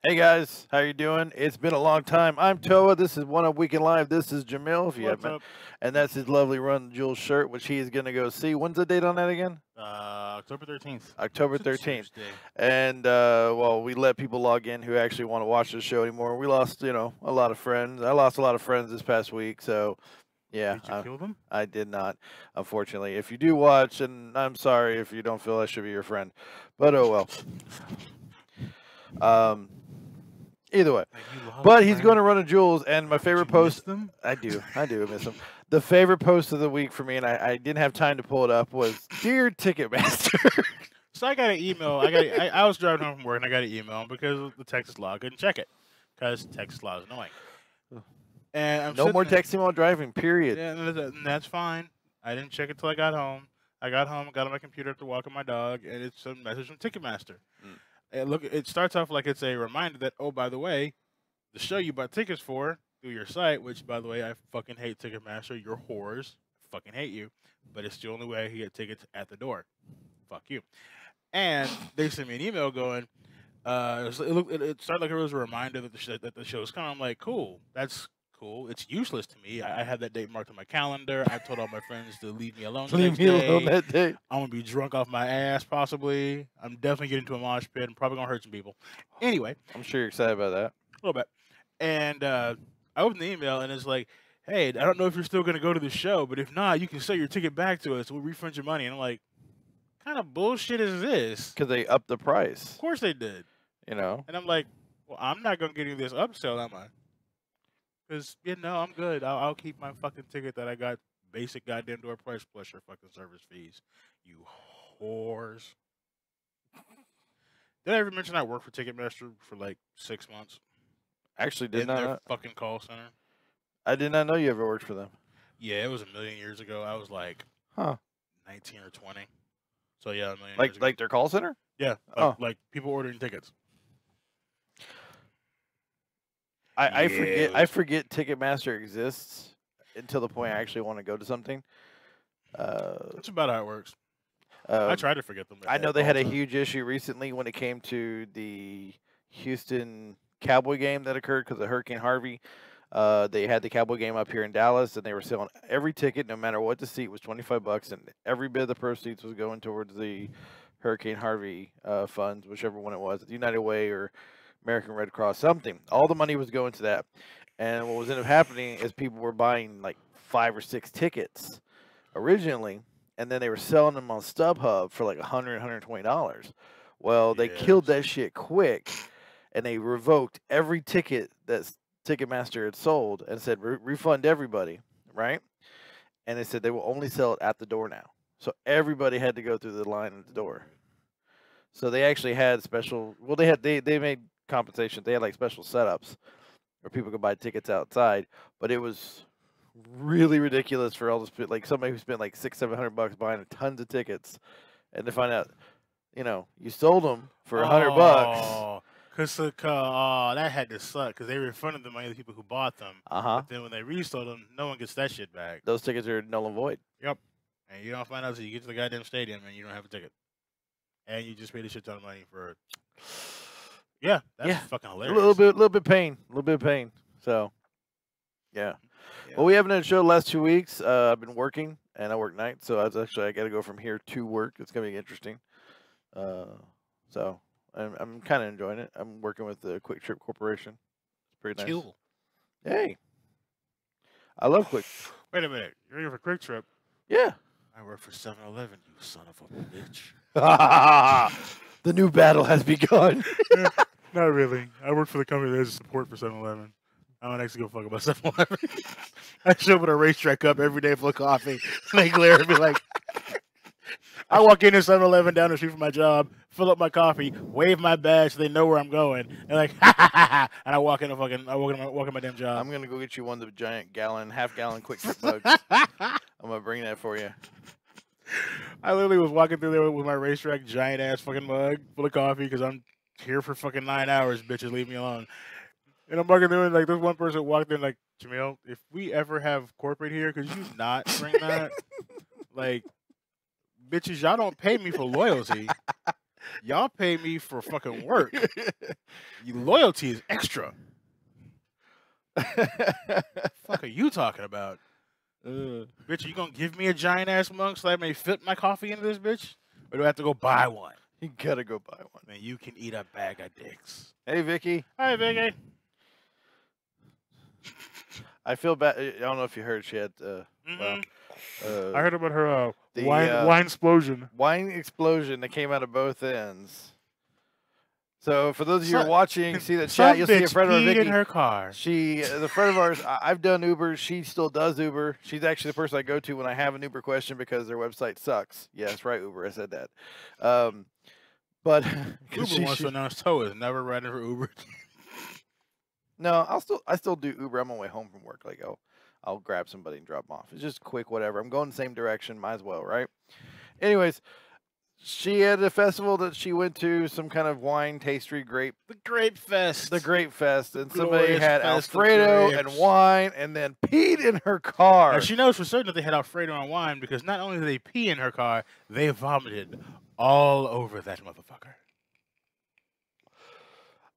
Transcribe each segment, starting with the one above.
Hey guys, how you doing? It's been a long time. I'm Toa. This is One Up Weekend Live. This is Jamil, if you What's haven't met, up? and that's his lovely Run Jewel shirt, which he is going to go see. When's the date on that again? October 13th. October It's a 13th. Tuesday. And well, we let people log in who actually want to watch the show anymore. We lost, a lot of friends. I lost a lot of friends this past week, so yeah, Did you kill them? I did not, unfortunately. If you do watch, and I'm sorry if you don't feel I should be your friend, but oh well. Um, Either way. Like you lost But he's friends? going to run a Jewels, and my Did favorite you miss post. them? I do miss him. The favorite post of the week for me, and I didn't have time to pull it up, was Dear Ticketmaster. So I got an email. I was driving home from work and I got an email because of the Texas law. I couldn't check it because Texas law is annoying. And I'm No sitting more there. texting while driving, period. Yeah, and that's fine. I didn't check it till I got home. I got home, got on my computer after walking my dog, and it's a message from Ticketmaster. Mm. And look, it starts off like it's a reminder that, oh, by the way, the show you bought tickets for through your site, which, by the way, I fucking hate Ticketmaster. You're whores. Fucking hate you. But it's the only way I can get tickets at the door. Fuck you. And they sent me an email going, it started like it was a reminder that the show's coming. I'm like, cool. That's cool. It's useless to me. I had that date marked on my calendar. I told all my friends to leave me alone the Leave next me alone day. that day. I'm gonna be drunk off my ass, possibly. I'm definitely getting into a mosh pit. I'm probably gonna hurt some people. Anyway, I'm sure you're excited about that. a little bit. And I opened the email and it's like, hey, I don't know if you're still going to go to the show, but if not, you can sell your ticket back to us. We'll refund your money. And I'm like, kind of bullshit is this? Because they upped the Of price, course they did. you know? And I'm like, well, I'm not going to get you this upsell, am I? Because, I'm good. I'll keep my fucking ticket that I got basic goddamn door price plus your fucking service fees. You whores. Did I ever mention I worked for Ticketmaster for like 6 months Actually, in their fucking call center? I did not know you ever worked for them. Yeah, it was a million years ago. I was like Huh. 19 or 20. So yeah, a million years Like, ago. like their call center? Yeah, Oh. like people ordering tickets. I forget. I Yes. forget Ticketmaster exists until the point I actually want to go to something. That's about how it works. I Um, try to forget them. I know they had a huge issue recently when it came to the Houston Cowboy game that occurred because of Hurricane Harvey. They had the Cowboy game up here in Dallas, and they were selling every ticket, no matter what the seat, was $25, and every bit of the proceeds was going towards the Hurricane Harvey funds, whichever one it was, United Way or American Red Cross, something. All the money was going to that. And what was ended up happening is people were buying like 5 or 6 tickets originally, and then they were selling them on StubHub for like $100, $120. Well, they killed Yes. that shit quick, and they revoked every ticket that Ticketmaster had sold and said refund everybody, right? And they said they will only sell it at the door now. So everybody had to go through the line at the door. So they actually had special. Well, they made compensation. They had like special setups where people could buy tickets outside, but it was really ridiculous for all this. Like somebody who spent like $600-700 buying tons of tickets, and to find out, you sold them for $100. Oh, that had to suck because they refunded the money to the people who bought them. Uh-huh. But then when they resold them, no one gets that shit back. Those tickets are null and void. Yep. And you don't find out until you get to the goddamn stadium and you don't have a ticket. And you just paid a shit ton of money for it. Yeah, that's Yeah. fucking A hilarious. little bit pain. A little bit of pain. So, yeah. Yeah. Well, we haven't had a show the last 2 weeks. I've been working, and I work nights, so I got to go from here to work. It's gonna be interesting. So I'm kind of enjoying it. I'm working with the Quick Trip Corporation. It's pretty nice. Cool. Hey, I love Quick. Wait a minute. You're here for Quick Trip. Yeah. I work for 7-Eleven, you son of a bitch. The new battle has begun. Not really. I work for the company that has support for 7-Eleven. I don't actually go fuck about 7-Eleven. I show up at a racetrack cup every day full of coffee. They glare and be like, I walk into 7-Eleven down the street from my job, fill up my coffee, wave my badge so they know where I'm going, and like, ha ha ha ha, and I walk in my damn job. I'm gonna go get you one of the giant half-gallon Quick Trip mugs. I'm gonna bring that for you. I literally was walking through there with my racetrack giant ass fucking mug full of coffee because I'm here for fucking 9 hours, bitches. Leave me alone. And I'm walking through and like this one person walked in like, Jamil, if we ever have corporate here, could you not bring that? Like, bitches, y'all don't pay me for loyalty. Y'all pay me for fucking work. Loyalty is extra. Fuck are you talking about? Bitch, you gonna give me a giant ass mug so I may fit my coffee into this bitch? Or do I have to go buy one? You gotta go buy one. Man, you can eat a bag of dicks. Hey, Vicky. Hi, Vicky. I feel bad. I don't know if you heard. She had. I Well, heard about her the, wine explosion. wine explosion that came out of both ends. So for those of you who are Some- watching, see the Some chat. You'll see a bitch friend of ours, peed in Vicky. her car. She is a friend of ours. I've done Uber. She still does Uber. She's actually the person I go to when I have an Uber question because their website sucks. Yes, right, Uber. I said that. But Uber wants to announce Toe is never riding for Uber. no, I still do Uber. I'm on my way home from work. Like, I'll grab somebody and drop them off. It's just quick, whatever. I'm going the same direction. Might as well, right? Anyways, she had a festival that she went to, some kind of wine tasty grape. The Grape Fest. The Grape Fest, and somebody Glorious had fest of Alfredo and grapes. wine, and then peed in her car. Now, she knows for certain that they had Alfredo and wine because not only did they pee in her car, they vomited all over that motherfucker.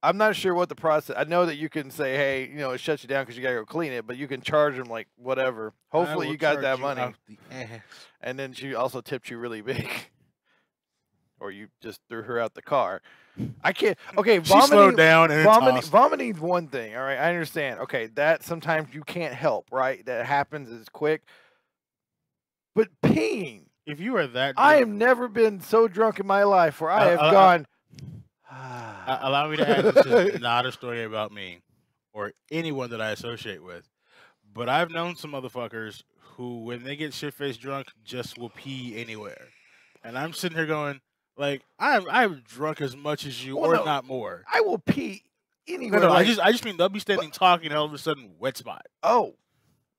I'm not sure what the process. I know that you can say, "Hey, it shuts you down because you gotta go clean it," but you can charge them like whatever. Hopefully, you got that money. And then she also tipped you really big, or you just threw her out the car. I can't. Okay, She slowed down and vomiting's one thing. All right, I understand. Okay, that sometimes you can't help. Right, that happens. It's quick. But peeing. If you are that, I drunk- have never been so drunk in my life where I have I- gone. allow me to add, this is not a story about me or anyone that I associate with, but I've known some motherfuckers who, when they get shit-faced drunk, just will pee anywhere, and I'm sitting here going, like, I'm drunk as much as you, Well, or no, not more. I will pee anywhere. No, like- I just mean they'll be standing talking, and all of a sudden, wet spot. Oh,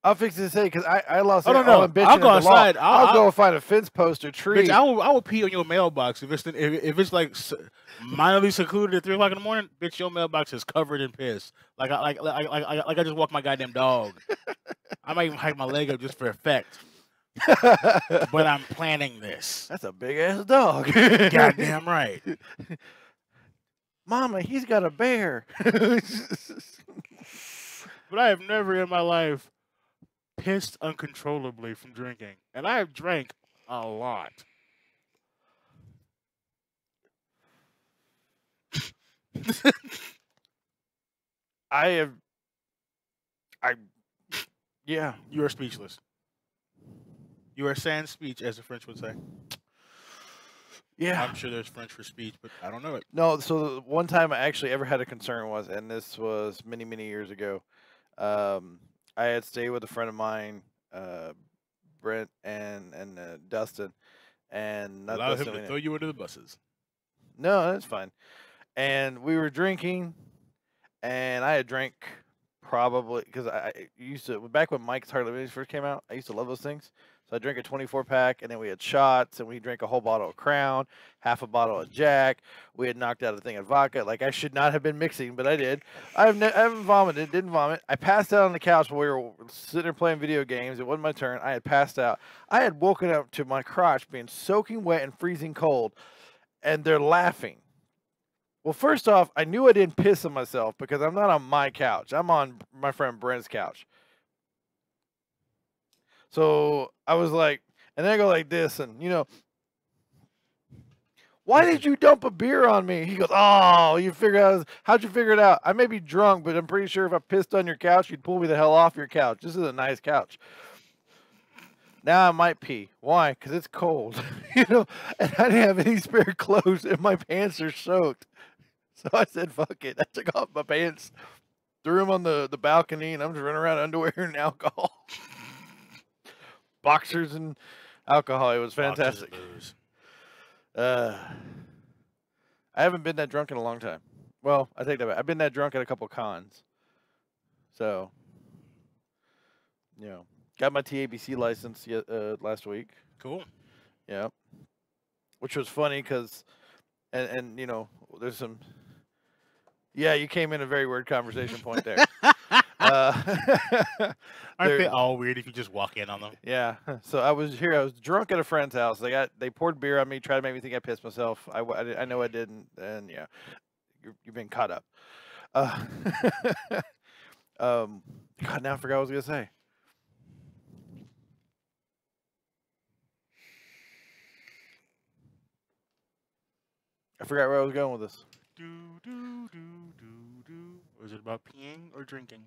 I'll fix it to say because I lost. Oh, no, all no. ambition I'll of go the law. outside. I'll go find a fence post or tree. Bitch, I will pee on your mailbox if it's like minorly secluded at 3:00 in the morning. Bitch, your mailbox is covered in piss. Like I just walked my goddamn dog. I might even hike my leg up just for effect. But I'm planning this. That's a big ass dog. Goddamn right. Mama, he's got a bear. But I have never in my life pissed uncontrollably from drinking, and I have drank a lot. Yeah. You are speechless. You are sans speech, as the French would say. Yeah. I'm sure there's French for speech, but I don't know it. No, so the one time I actually ever had a concern was, and this was many, many years ago. I had stayed with a friend of mine, Brent and Dustin, and not Allow him Dustin. to throw you under the buses. No, that's fine. And we were drinking, and I had drank probably because I used to back when Mike's Hard Lemonade first came out. I used to love those things. So I drank a 24-pack, and then we had shots, and we drank a whole bottle of Crown, half a bottle of Jack. We had knocked out a thing of vodka. Like I should not have been mixing, but I did. I haven't vomited. Didn't vomit. I passed out on the couch while we were sitting there playing video games. It wasn't my turn. I had passed out. I had woken up to my crotch being soaking wet and freezing cold, and they're laughing. Well, first off, I knew I didn't piss on myself because I'm not on my couch. I'm on my friend Brent's couch. So I was like, and then I go like this, and why did you dump a beer on me? He goes, oh, how'd you figure it out? I may be drunk, but I'm pretty sure if I pissed on your couch, you'd pull me the hell off your couch. This is a nice couch. Now I might pee. Why? Because it's cold, and I didn't have any spare clothes, and my pants are soaked. So I said, fuck it. I took off my pants, threw them on the balcony, and I'm just running around in underwear and alcohol. Boxers and alcohol. It was fantastic. I haven't been that drunk in a long time. Well, I take that back. I've been that drunk at a couple cons. So, got my TABC license last week. Cool. Yeah. Which was funny because, and there's some. Yeah, you came in a very weird conversation point there. Aren't they they're- all weird if you just walk in on them? Yeah. So I was drunk at a friend's house. They poured beer on me, tried to make me think I pissed myself. I know I didn't, and yeah, you've been caught up. Uh, God, now I forgot what I was gonna say. I forgot where I was going with this. Was it about peeing or drinking?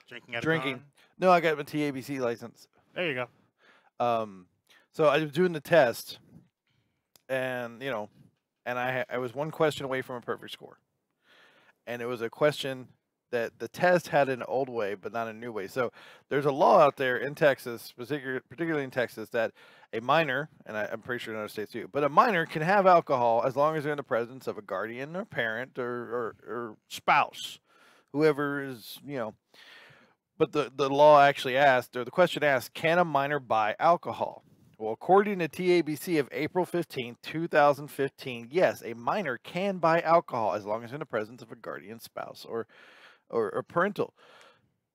Drinking at Drinking. a con? No, I got my TABC license. There you go. So I was doing the test, and I was one question away from a perfect score, and it was a question that the test had an old way, but not a new way. So there's a law out there in Texas, particularly in Texas, that a minor, and I'm pretty sure in other states too, but a minor can have alcohol as long as they're in the presence of a guardian or parent or spouse, whoever is, But the law actually asked, or the question asked, can a minor buy alcohol? Well, according to TABC of April 15, 2015, yes, a minor can buy alcohol as long as in the presence of a guardian, spouse, or parental.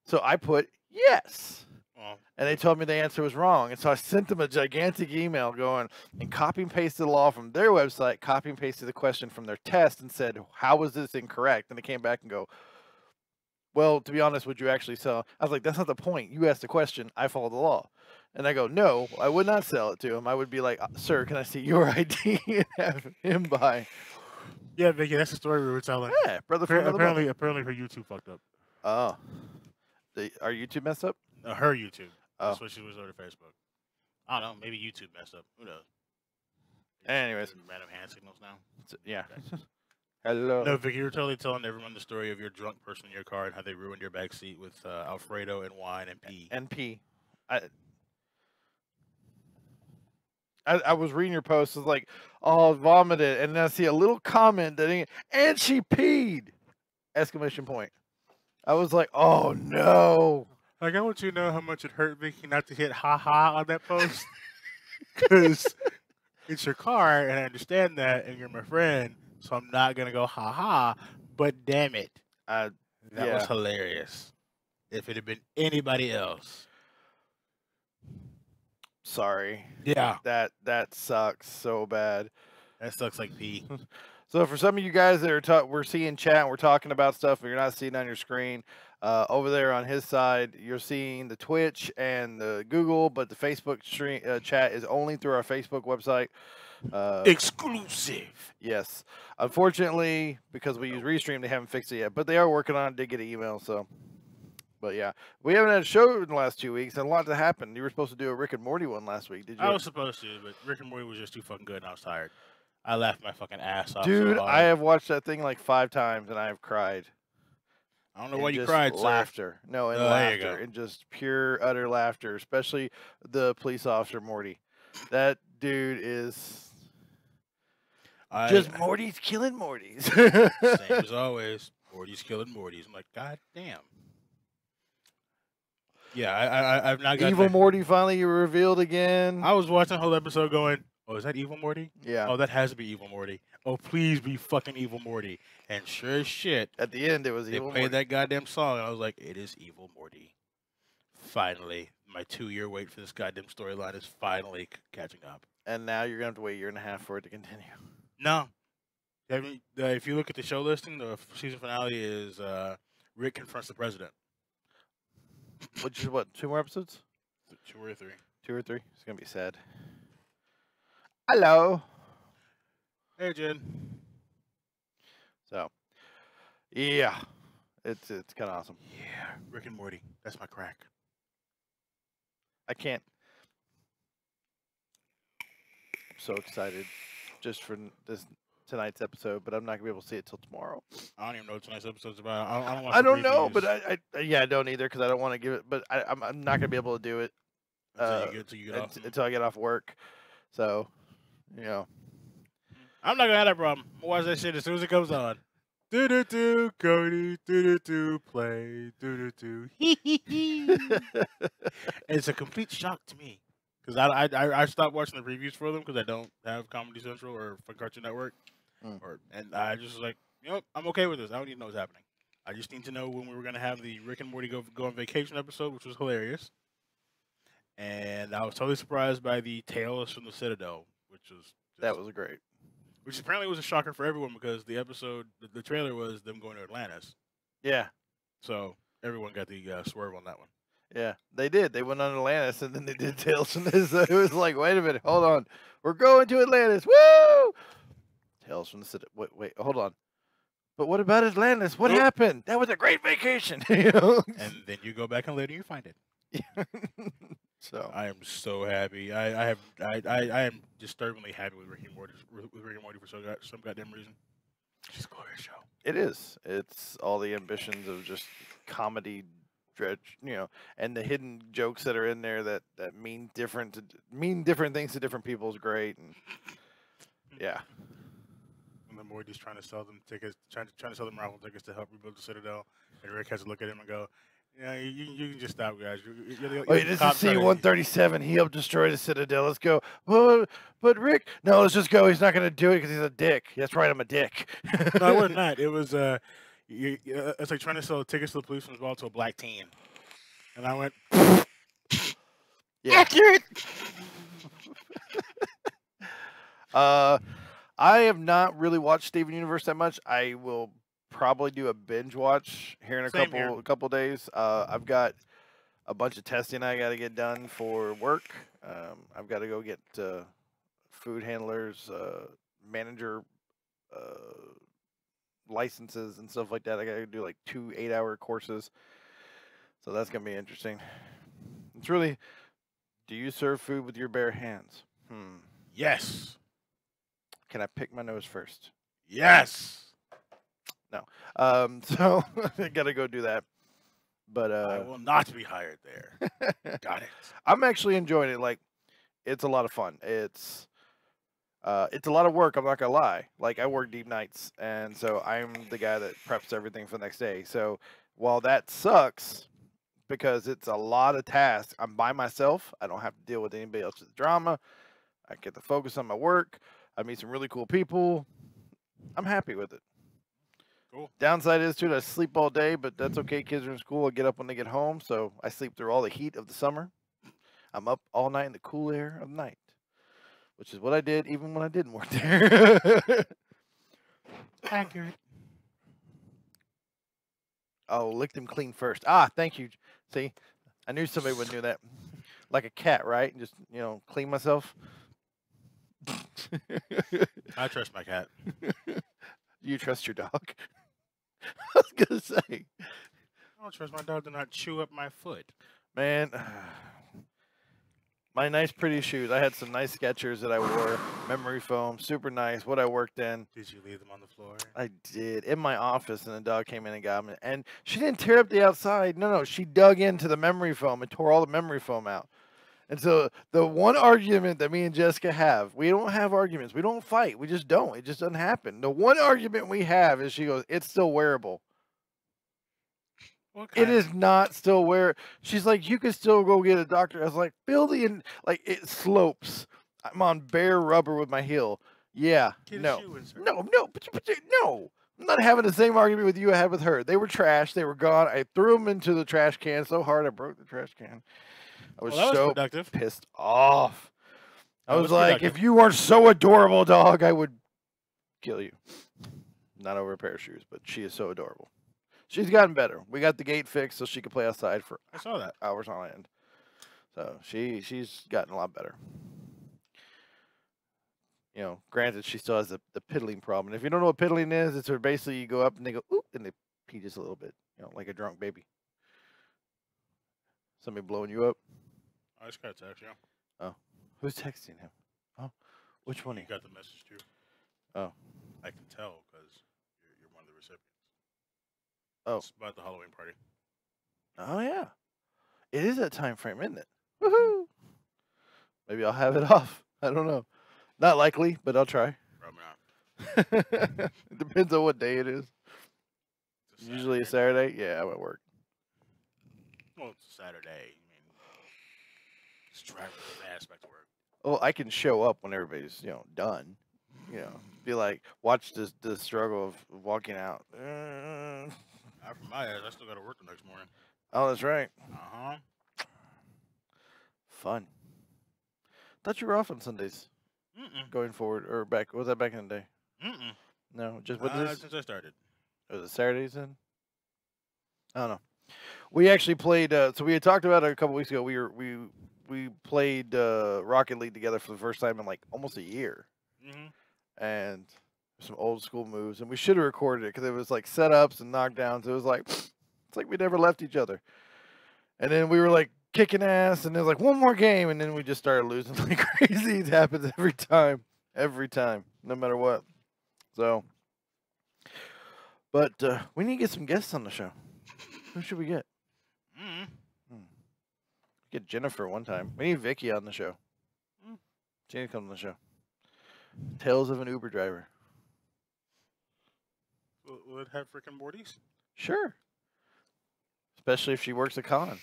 So I put yes. And they told me the answer was wrong. And so I sent them a gigantic email going and copy and pasted the law from their website, copy and pasted the question from their test and said, how was this incorrect? And they came back and go, well, to be honest, would you actually sell? I was like, that's not the point. You asked the question. I follow the law. And I go, no, I would not sell it to him. I would be like, sir, can I see your ID and have him buy? Yeah, Vicky, that's the story we were telling. Yeah, brother from another Apparently her YouTube fucked up. Oh. Our YouTube messed up? Her YouTube. Oh. That's what she was over Facebook. I don't know. Maybe YouTube messed up. Who knows? Anyways. Random hand signals now. Yeah. Hello. No, Vicky, you were totally telling everyone the story of your drunk person in your car and how they ruined your back seat with Alfredo and wine and pee. And pee. I was reading your post. It was like, oh, vomited. And then I see a little comment that, and she peed! Exclamation point. I was like, oh, no. Like, I want you to know how much it hurt Vicky not to hit ha-ha on that post. Because it's your car, and I understand that, and you're my friend, so I'm not going to go ha-ha. But damn it. That was hilarious. If it had been anybody else. Sorry. Yeah. That sucks so bad. That sucks like pee. So for some of you guys that are we're seeing chat and we're talking about stuff and you're not seeing on your screen, over there on his side, you're seeing the Twitch and the Google, but the Facebook stream chat is only through our Facebook website. Exclusive. Yes. Unfortunately, because we use Restream, they haven't fixed it yet, but they are working on it. Did get an email, so. But yeah, we haven't had a show in the last 2 weeks, and a lot has happened. You were supposed to do a Rick and Morty one last week, did you? I was supposed to, but Rick and Morty was just too fucking good, and I was tired. I laughed my fucking ass off. Dude, so hard. I have watched that thing like 5 times, and I have cried. I don't know why you cried, laughter. sir. No, and laughter, and just pure, utter laughter, especially the police officer, Morty. That dude is just Morty's killing Morty's. Same as always. Morty's killing Morty's. I'm like, God damn. Yeah, I've not got Evil Morty finally revealed again. I was watching the whole episode going, oh, is that Evil Morty? Yeah. Oh, that has to be Evil Morty. Oh, please be fucking Evil Morty. And sure as shit, at the end, it was Evil Morty. They played that goddamn song, and I was like, it is Evil Morty. Finally, my 2-year wait for this goddamn storyline is finally catching up. And now you're going to have to wait a year and a half for it to continue. No. If you look at the show listing, the season finale is Rick confronts the president. Which is what, 2 more episodes? 2 or 3. 2 or 3? It's going to be sad. Hello. Hey, Jen. So, yeah. It's kind of awesome. Yeah. Rick and Morty. That's my crack. I can't. I'm so excited just for tonight's episode, but I'm not going to be able to see it till tomorrow. I don't even know what tonight's episode's about. I don't know, but I don't either because I don't want to give it. But I'm not going to be able to do it until I get off work. So, I'm not gonna have that problem. I'll watch that shit as soon as it comes on. Do Cody, play, It's a complete shock to me because I stopped watching the previews for them because I don't have Comedy Central or Cartoon Network, and I just was like, I'm okay with this. I don't need to know what's happening. I just need to know when we were gonna have the Rick and Morty go on vacation episode, which was hilarious. And I was totally surprised by the Tales from the Citadel, which was That was great. which apparently was a shocker for everyone because the episode, the trailer was them going to Atlantis, Yeah, so everyone got the swerve on that one. yeah, they did. They went on Atlantis, and then they did Tales from the. So it was like, wait a minute, hold on, we're going to Atlantis. Woo! Tales from the City. Wait, hold on. But what about Atlantis? What Nope. happened? That was a great vacation. You know. And then you go back and later you find it. So I am so happy. I am disturbingly happy with Rick and Morty for some goddamn reason. It's a glorious show. it is. It's all the ambitions of just comedy, dredge, and the hidden jokes that are in there that mean different things to different people is great. And yeah, And then Morty's trying to sell them tickets, trying to sell them raffle tickets to help rebuild the Citadel, and Rick has to look at him and go, "Yeah, you can just stop, guys. Wait, this is C-137. He helped destroy the Citadel. Let's go. But Rick, no, let's just go. He's not going to do it because he's a dick. That's right, I'm a dick. No, it wasn't that. It was it's like trying to sell tickets to the policeman as well to a black teen, and I went, Yeah. accurate. I have not really watched Steven Universe that much. I will probably do a binge watch here in a Same here. couple days. I've got a bunch of testing I got to get done for work. I've got to go get food handlers, manager licenses and stuff like that. I got to do like 2 8-hour courses. So that's going to be interesting. It's really, do you serve food with your bare hands? Yes. Can I pick my nose first? Yes. So I got to go do that. But I will not be hired there. Got it. I'm actually enjoying it. Like, it's a lot of fun. It's a lot of work. I'm not gonna lie. Like, I work deep nights, and so I'm the guy that preps everything for the next day. So while that sucks because it's a lot of tasks, I'm by myself. I don't have to deal with anybody else's drama. I get to focus on my work. I meet some really cool people. I'm happy with it. Cool. Downside is too that I sleep all day, but that's okay. Kids are in school. I get up when they get home, so I sleep through all the heat of the summer. I'm up all night in the cool air of night, which is what I did even when I didn't work there. Accurate. Oh, lick them clean first. Ah, thank you. See, I knew somebody would do that. Like a cat, right? Just, clean myself. I trust my cat. You trust your dog? I was gonna say, I don't trust my dog to not chew up my foot. man, my nice pretty shoes. I had some nice Skechers that I wore, memory foam, super nice. What I worked in. Did you leave them on the floor? I did in my office, and the dog came in and got them. And she didn't tear up the outside. No, she dug into the memory foam and tore all the memory foam out. And so the one argument that me and Jessica have, we don't have arguments. We don't fight. We just don't. It just doesn't happen. The one argument we have is she goes, "It's still wearable." What It kind? is not still wear. She's like, "You can still go get a doctor." I was like, "Feel the like it slopes. I'm on bare rubber with my heel." Yeah, Get a no, shoe insert. no. No. I'm not having the same argument with you I had with her. They were trash. They were gone. I threw them into the trash can so hard I broke the trash can. I was Well, that was so productive. pissed off. I That was was like, productive. if you weren't so adorable, dog, I would kill you. Not over a pair of shoes, but she is so adorable. She's gotten better. We got the gate fixed so she could play outside for I saw that. hours on end. So she's gotten a lot better. Granted, she still has the piddling problem. And if you don't know what piddling is, it's where basically you go up and they go, oop, and they pee just a little bit, like a drunk baby. Somebody blowing you up? I just got a text, yeah. Oh, who's texting him? Oh, which one? You got the message too. Oh. I can tell because you're one of the recipients. Oh. It's about the Halloween party. Oh yeah, it is that time frame, isn't it? Woohoo! Maybe I'll have it off. I don't know. Not likely, but I'll try. Probably not. It depends on what day it is. It's a Usually a Saturday. Saturday. Yeah, I'm at work. Well, it's a Saturday. I mean, just drive fast back to work. Well, I can show up when everybody's done. Be like, watch the struggle of walking out. After my ass, I still got to work the next morning. Oh, that's right. Fun. Thought you were off on Sundays going forward, or back. Was that back in the day? No, just what is since I started. Was it Saturdays then? I don't know. We actually played. So we had talked about it a couple weeks ago. We played Rocket League together for the first time in like almost a year, and some old school moves. And we should have recorded it because it was like setups and knockdowns. It was like it's like we never left each other. And then we were like kicking ass, and it was like one more game, and then we just started losing like crazy. It happens every time, no matter what. So, but we need to get some guests on the show. Who should we get? Get Jennifer one time. We need Vicky on the show. She need to come on the show. Tales of an Uber driver. Will it have freaking Morty's? Sure. Especially if she works a con.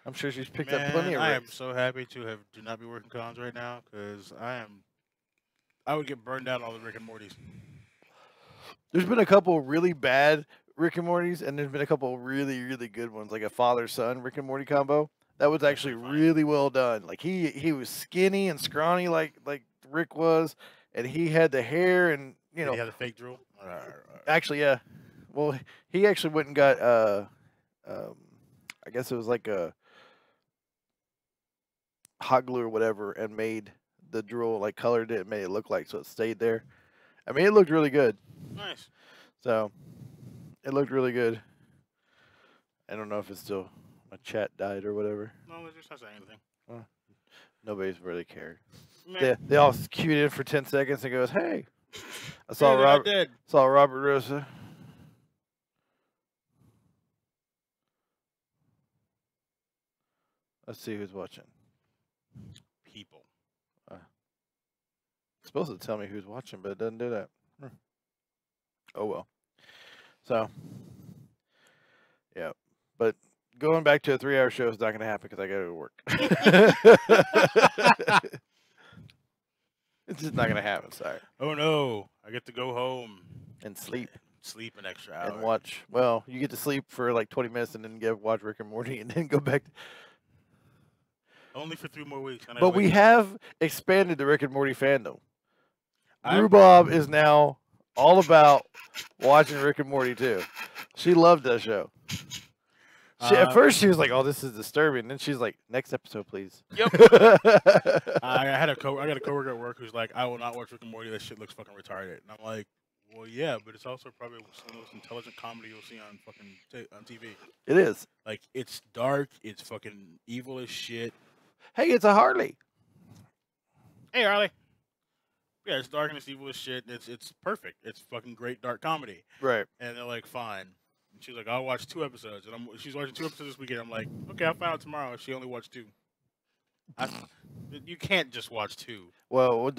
I'm sure she's picked up plenty of I rigs. am so happy to not be working cons right now because I would get burned out on all the Rick and Morty's. There's been a couple really bad Rick and Morty's, and there's been a couple really, really good ones, like a father-son Rick and Morty combo. That was actually really well done. Like he was skinny and scrawny like Rick was, and he had the hair and he had the fake drool. Actually, yeah. Well, he actually went and got I guess it was like a hot glue or whatever, and made the drool, like colored it, and made it look like so it stayed there. I mean, it looked really good. Nice. So it looked really good. I don't know if it's still my chat died or whatever. No, it's just not saying anything. Nobody's really cared. Man. They all queued in for 10 seconds and goes, "Hey, I saw Robert Rosa." Let's see who's watching. People. It's supposed to tell me who's watching, but it doesn't do that. Oh well. So, yeah. But going back to a 3-hour show is not going to happen because I got to go to work. It's just not going to happen. Sorry. Oh no! I get to go home and sleep. Sleep an extra hour. And watch. Well, you get to sleep for like 20 minutes and then watch Rick and Morty and then go back. Only for 3 more weeks. But we have expanded the Rick and Morty fandom. Rhubarb is now all about watching Rick and Morty too. She loved that show. At first she was like, "Oh, this is disturbing." And then she's like, "Next episode, please." Yep. I got a coworker at work who's like, "I will not watch Rick and Morty. That shit looks fucking retarded." And I'm like, "Well, yeah, but it's also probably some of the most intelligent comedy you'll see on fucking on TV." It is. Like, it's dark. It's fucking evil as shit. Hey, it's a Harley. Hey, Harley. Yeah, it's dark and it's evil as shit. It's perfect. It's fucking great dark comedy. Right. And they're like, fine. And she's like, I'll watch 2 episodes. And she's watching 2 episodes this weekend. I'm like, okay, I'll find out tomorrow if she only watched 2. You can't just watch 2. Well,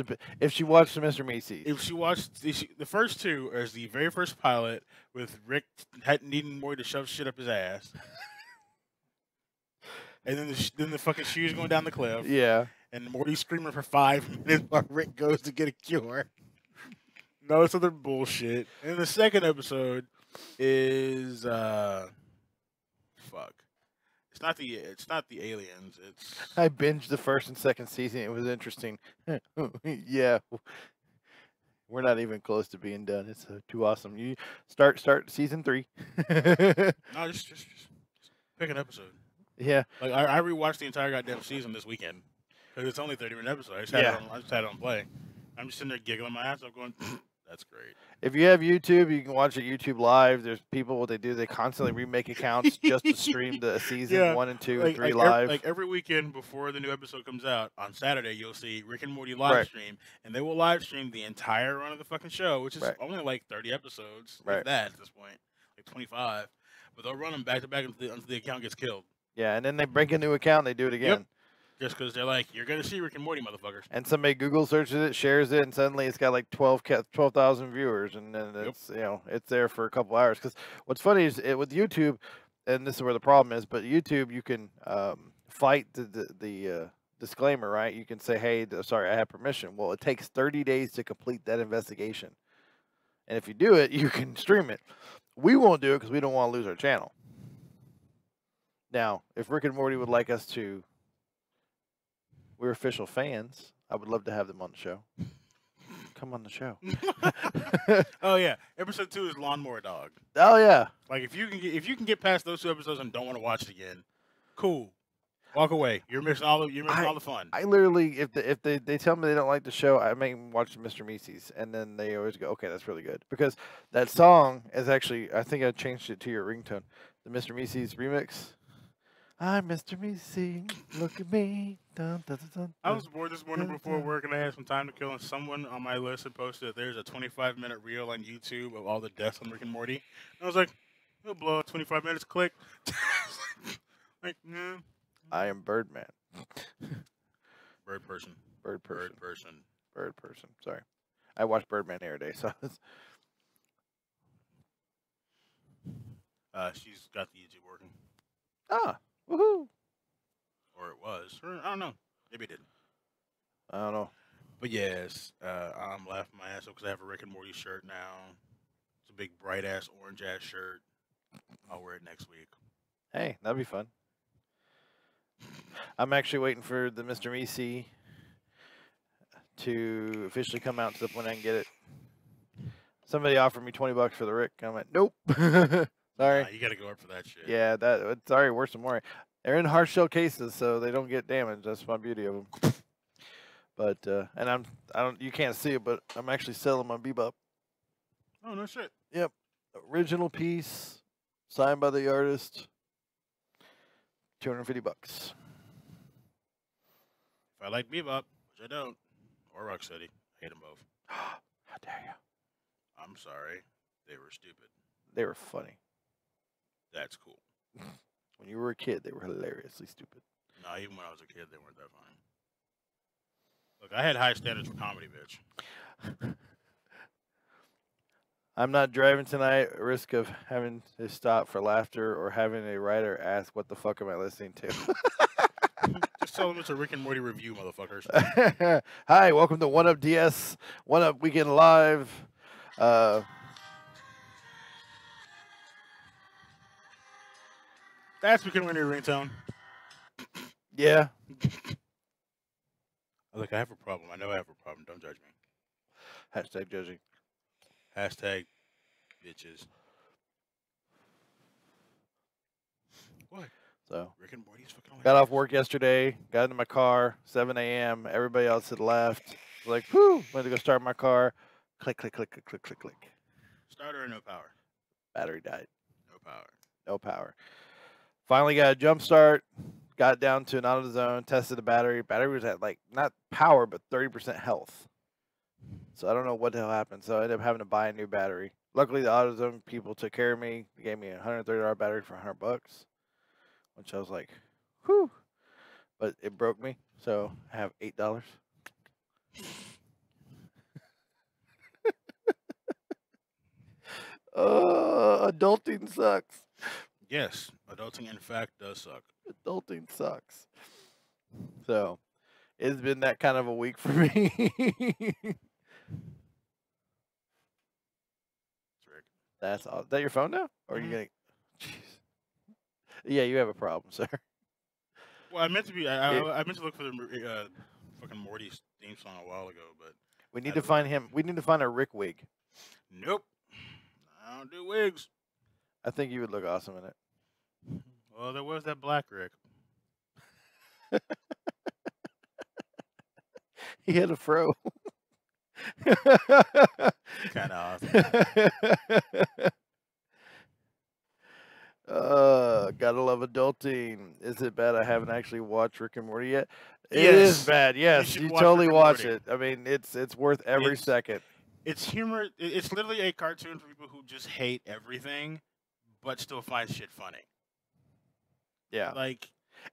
if she watched Mr. Macy's. If she watched the first 2 is the very first pilot with Rick needing Morty to shove shit up his ass. And then the fucking shoes going down the cliff. Yeah. And Morty's screaming for 5 minutes while Rick goes to get a cure. No, it's other bullshit. And the second episode is fuck. It's not the aliens. It's I binged the first and second season. It was interesting. Yeah. We're not even close to being done. It's too awesome. You start season 3. No, just pick an episode. Yeah. Like I rewatched the entire goddamn season this weekend because it's only 30-minute episodes. I just had it on play. I'm just sitting there giggling my ass off, going, "That's great." If you have YouTube, you can watch it YouTube Live. There's people, what they do, they constantly remake accounts just to stream the season 1 and 2 and 3 live. Like every weekend before the new episode comes out on Saturday, you'll see Rick and Morty live stream, and they will live stream the entire run of the fucking show, which is only like 30 episodes. Like that at this point, like 25. But they'll run them back to back until the account gets killed. Yeah, and then they break a new account and they do it again. Yep. Just because they're like, you're going to see Rick and Morty, motherfuckers. And somebody Google searches it, shares it, and suddenly it's got like 12,000 viewers, and then it's it's there for a couple hours. Because what's funny is with YouTube, and this is where the problem is, but YouTube you can fight the disclaimer, right? You can say, "Hey, sorry, I have permission." Well, it takes 30 days to complete that investigation, and if you do it, you can stream it. We won't do it because we don't want to lose our channel. Now, if Rick and Morty would like us to, we're official fans. I would love to have them on the show. Come on the show. Oh yeah, episode 2 is Lawnmower Dog. Oh yeah. Like if you can get past those 2 episodes and don't want to watch it again, cool. Walk away. You're missing all the fun. I literally, if they tell me they don't like the show, I make them watch Mr. Meese's, and then they always go, okay, that's really good, because that song is actually, I think I changed it to your ringtone, the Mr. Meese's remix. I'm Mr. Meese, look at me. Dun, dun, dun, dun, I was bored this morning before work, and I had some time to kill, and someone on my list had posted that there's a 25-minute reel on YouTube of all the deaths on Rick and Morty. And I was like, it'll blow out 25 minutes, click. Like, nah. I am Birdman. Bird person. Bird person. Bird person. Bird person. Sorry. I watch Birdman every day, so She's got the YouTube working. Woohoo. Or it was. Or, I don't know. Maybe it didn't. I don't know. But yes, I'm laughing my ass off because I have a Rick and Morty shirt now. It's a big bright ass orange ass shirt. I'll wear it next week. Hey, that'd be fun. I'm actually waiting for the Mr. Meese to officially come out to the point I can get it. Somebody offered me $20 for the Rick. I went, nope. Sorry. You got to go up for that shit. Yeah, it's already worse than more. They're in hard shell cases, so they don't get damaged. That's my beauty of them. But and you can't see it, but I'm actually selling my Bebop. Oh no shit. Yep, original piece, signed by the artist. $250. If I like Bebop, which I don't, or Rocksteady, I hate them both. How dare you? I'm sorry. They were stupid. They were funny. That's cool. When you were a kid, they were hilariously stupid. No, even when I was a kid, they weren't that funny. Look, I had high standards for comedy, bitch. I'm not driving tonight at risk of having to stop for laughter or having a writer ask, what the fuck am I listening to? Just tell them it's a Rick and Morty review, motherfuckers. Hi, welcome to One Up DS, One Up Weekend Live. That's Rick and Morty ringtone. Yeah. Look, I have a problem. I know I have a problem. Don't judge me. Hashtag judging. Hashtag bitches. What? So Rick and Morty's fucking hilarious. got off work yesterday, got into my car, 7 a.m. Everybody else had left. Was like, whoo, went to go start my car. Click, click, click, click, click, click, click. Starter or no power? Battery died. No power. No power. Finally got a jump start. Got down to an AutoZone, tested the battery. Battery was at like not power, but 30% health. So I don't know what the hell happened. So I ended up having to buy a new battery. Luckily, the AutoZone people took care of me. They gave me a $130 battery for $100, which I was like, whew. But it broke me, so I have $8. Adulting sucks. Yes, adulting in fact does suck. Adulting sucks. So it's been that kind of a week for me. That's all. Is that your phone now? Or are you gonna? Jeez. Yeah, you have a problem, sir. Well, I meant to be. I meant to look for the fucking Morty's theme song a while ago, but we need to find him. We need to find a Rick wig. Nope. I don't do wigs. I think you would look awesome in it. Well, there was that black Rick. He had a fro. Kind of awesome. Gotta love adulting. Is it bad I haven't actually watched Rick and Morty yet? It Yes. is bad. Yes, should you watch totally Rick and watch Morty. it. I mean, it's worth every It's- second. It's humor. It's literally a cartoon for people who just hate everything, but still find shit funny. Yeah. Like,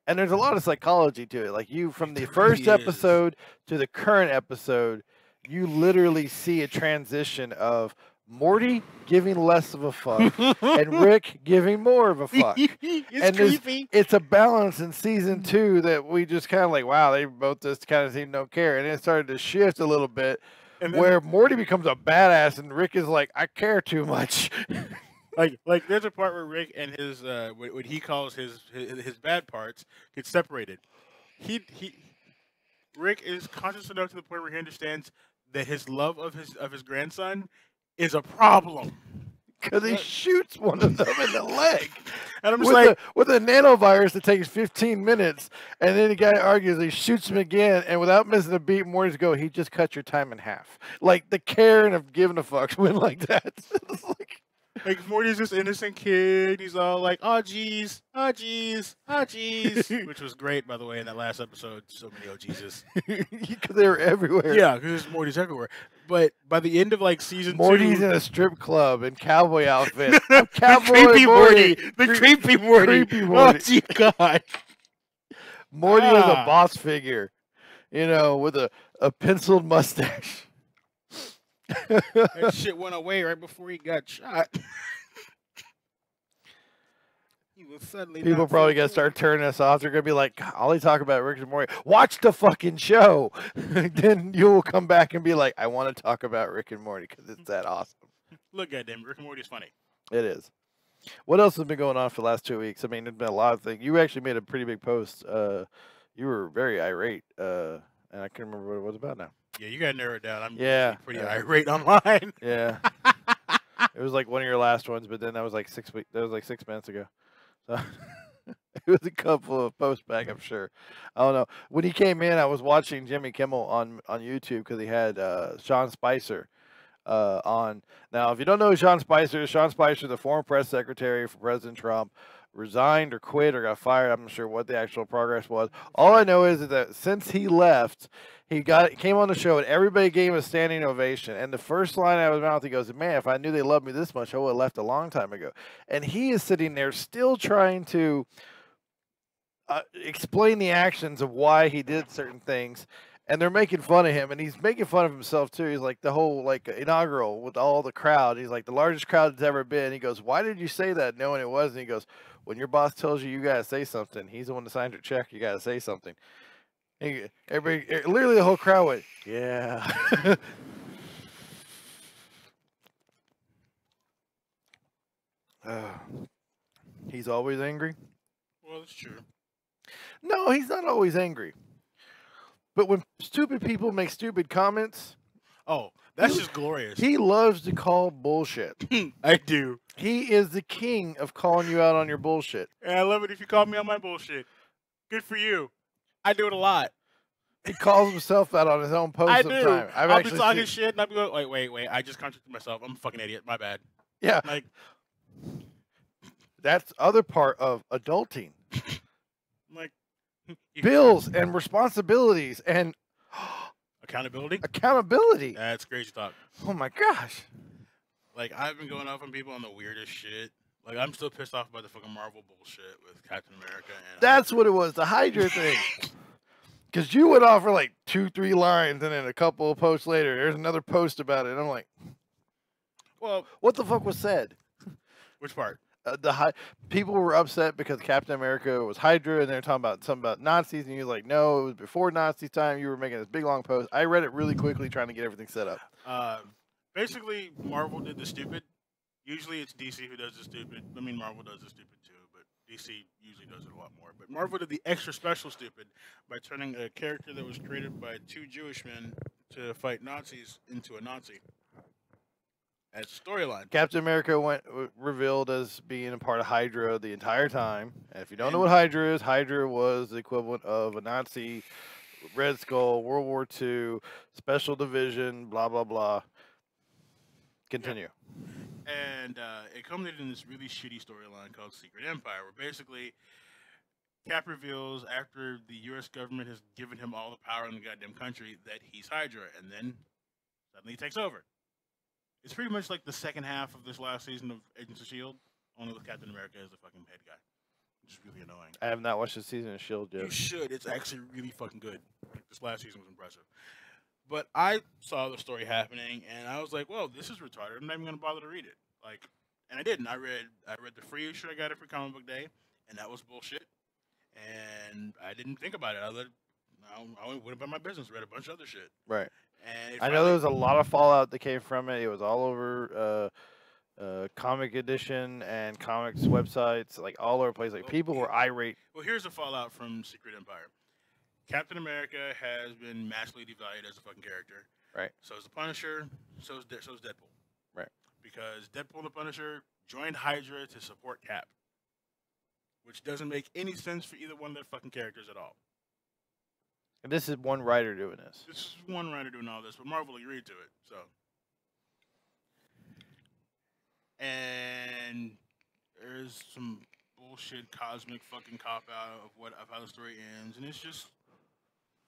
And there's a lot of psychology to it. Like you, from the There first really is. episode to the current episode, you literally see a transition of Morty giving less of a fuck and Rick giving more of a fuck. it's And there's- creepy. It's a balance in season 2 that we just kind of like, wow, they both just kind of seem don't care. And it started to shift a little bit And then- where Morty becomes a badass and Rick is like, I care too much. like there's a part where Rick and his what he calls his bad parts get separated. He Rick is conscious enough to the point where he understands that his love of his grandson is a problem. Because he shoots one of them in the leg. And I'm just like, with a nanovirus that takes 15 minutes, and then the guy argues, he shoots him again, and without missing a beat, Morty's go, he just cut your time in half. Like, the caring of giving a fuck went like that. It's like Morty's this innocent kid. He's all like, oh geez, oh geez, oh geez, which was great, by the way, in that last episode. So many oh Jesus, because they were everywhere. Yeah, because Morty's everywhere. But by the end of like season Morty's 2, in a strip club in cowboy outfit. Cowboy creepy Morty, the creepy Morty. Creepy Morty. Oh dear God, Morty was a boss figure, you know, with a penciled mustache. That shit went away right before he got shot. He was suddenly People probably gonna start turning us off. They're gonna be like, all they talk about Rick and Morty. Watch the fucking show. Then you will come back and be like, I want to talk about Rick and Morty because it's that awesome. Look, goddamn, Rick and Morty is funny. It is. What else has been going on for the last 2 weeks? I mean, there's been a lot of things. You actually made a pretty big post. You were very irate, and I can't remember what it was about now. Yeah, you gotta narrow it down. I'm usually pretty irate online. Yeah. It was like one of your last ones, but then that was like 6 weeks. That was like 6 months ago. So it was a couple of posts back, I'm sure. I don't know. When he came in, I was watching Jimmy Kimmel on YouTube because he had Sean Spicer on. Now, if you don't know who Sean Spicer is, the former press secretary for President Trump, resigned or quit or got fired. I'm not sure what the actual progress was. All I know is that since he left, he came on the show and everybody gave him a standing ovation. And the first line out of his mouth, he goes, "Man, if I knew they loved me this much, I would have left a long time ago." And he is sitting there still trying to explain the actions of why he did certain things. And they're making fun of him, and he's making fun of himself too. He's like the whole inaugural with all the crowd. He's like the largest crowd it's ever been. He goes, "Why did you say that knowing it wasn't?" He goes, "When your boss tells you gotta say something, he's the one that signed your check. You gotta say something." Everybody, literally the whole crowd went, "Yeah." He's always angry. Well, that's true. No, he's not always angry. But when stupid people make stupid comments, that's just glorious. He loves to call bullshit. I do. He is the king of calling you out on your bullshit. And I love it if you call me on my bullshit. Good for you. I do it a lot. He calls himself out on his own post I sometimes. do. I'll be talking shit and I'll be going, wait. I just contradicted myself. I'm a fucking idiot. My bad. Yeah. Like, that's other part of adulting. Like, bills and responsibilities and accountability. That's crazy talk. Oh my gosh. Like, I've been going off on people on the weirdest shit. Like, I'm still pissed off about the fucking Marvel bullshit with Captain America. And that's what it was, the Hydra thing. Because you went off for like 2-3 lines, and then a couple of posts later, there's another post about it. And I'm like, well, what the fuck was said? Which part? People were upset because Captain America was Hydra, and they're talking about something about Nazis, and you're like, no, it was before Nazi time. You were making this big long post. I read it really quickly, trying to get everything set up. Basically, Marvel did the stupid. Usually, it's DC who does the stupid. I mean, Marvel does the stupid too, but DC usually does it a lot more. But Marvel did the extra special stupid by turning a character that was created by 2 Jewish men to fight Nazis into a Nazi. As a storyline. Captain America revealed as being a part of Hydra the entire time. And if you don't know what Hydra is, Hydra was the equivalent of a Nazi, Red Skull, World War II, Special Division, blah, blah, blah. Continue. Yeah. And it culminated in this really shitty storyline called Secret Empire, where basically Cap reveals after the U.S. government has given him all the power in the goddamn country that he's Hydra, and then suddenly he takes over. It's pretty much like the second half of this last season of Agents of S.H.I.E.L.D., only with Captain America as the fucking head guy, which is really annoying. I have not watched this season of S.H.I.E.L.D. yet. You should. It's actually really fucking good. Like, this last season was impressive. But I saw the story happening, and I was like, well, this is retarded. I'm not even going to bother to read it. Like, and I didn't. I read the free issue I got it for Comic Book Day, and that was bullshit. And I didn't think about it. I went about my business, read a bunch of other shit. Right. And I know there was a lot of fallout that came from it. It was all over Comic Edition and comics websites, like all over the place. Like Well, people were irate. well, here's the fallout from Secret Empire. Captain America has been massively devalued as a fucking character. Right. So is the Punisher. So is Deadpool. Right. Because Deadpool and the Punisher joined Hydra to support Cap, which doesn't make any sense for either one of their fucking characters at all. And this is one writer doing this. This is one writer doing all this, but Marvel agreed to it. So, and there's some bullshit cosmic fucking cop out of how the story ends, and it's just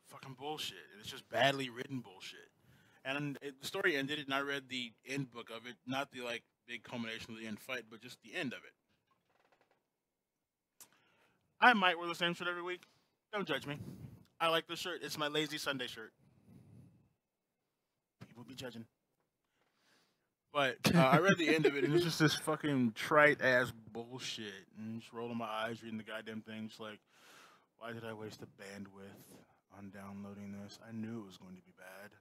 fucking bullshit. It's just badly written bullshit. And the story ended, and I read the end book of it, not the like big culmination of the end fight, but just the end of it. I might wear the same shirt every week. Don't judge me. I like the shirt. It's my lazy Sunday shirt. People be judging. But I read the end of it, and it's just this fucking trite ass bullshit. And just rolling my eyes reading the goddamn thing. Just like, why did I waste the bandwidth on downloading this? I knew it was going to be bad.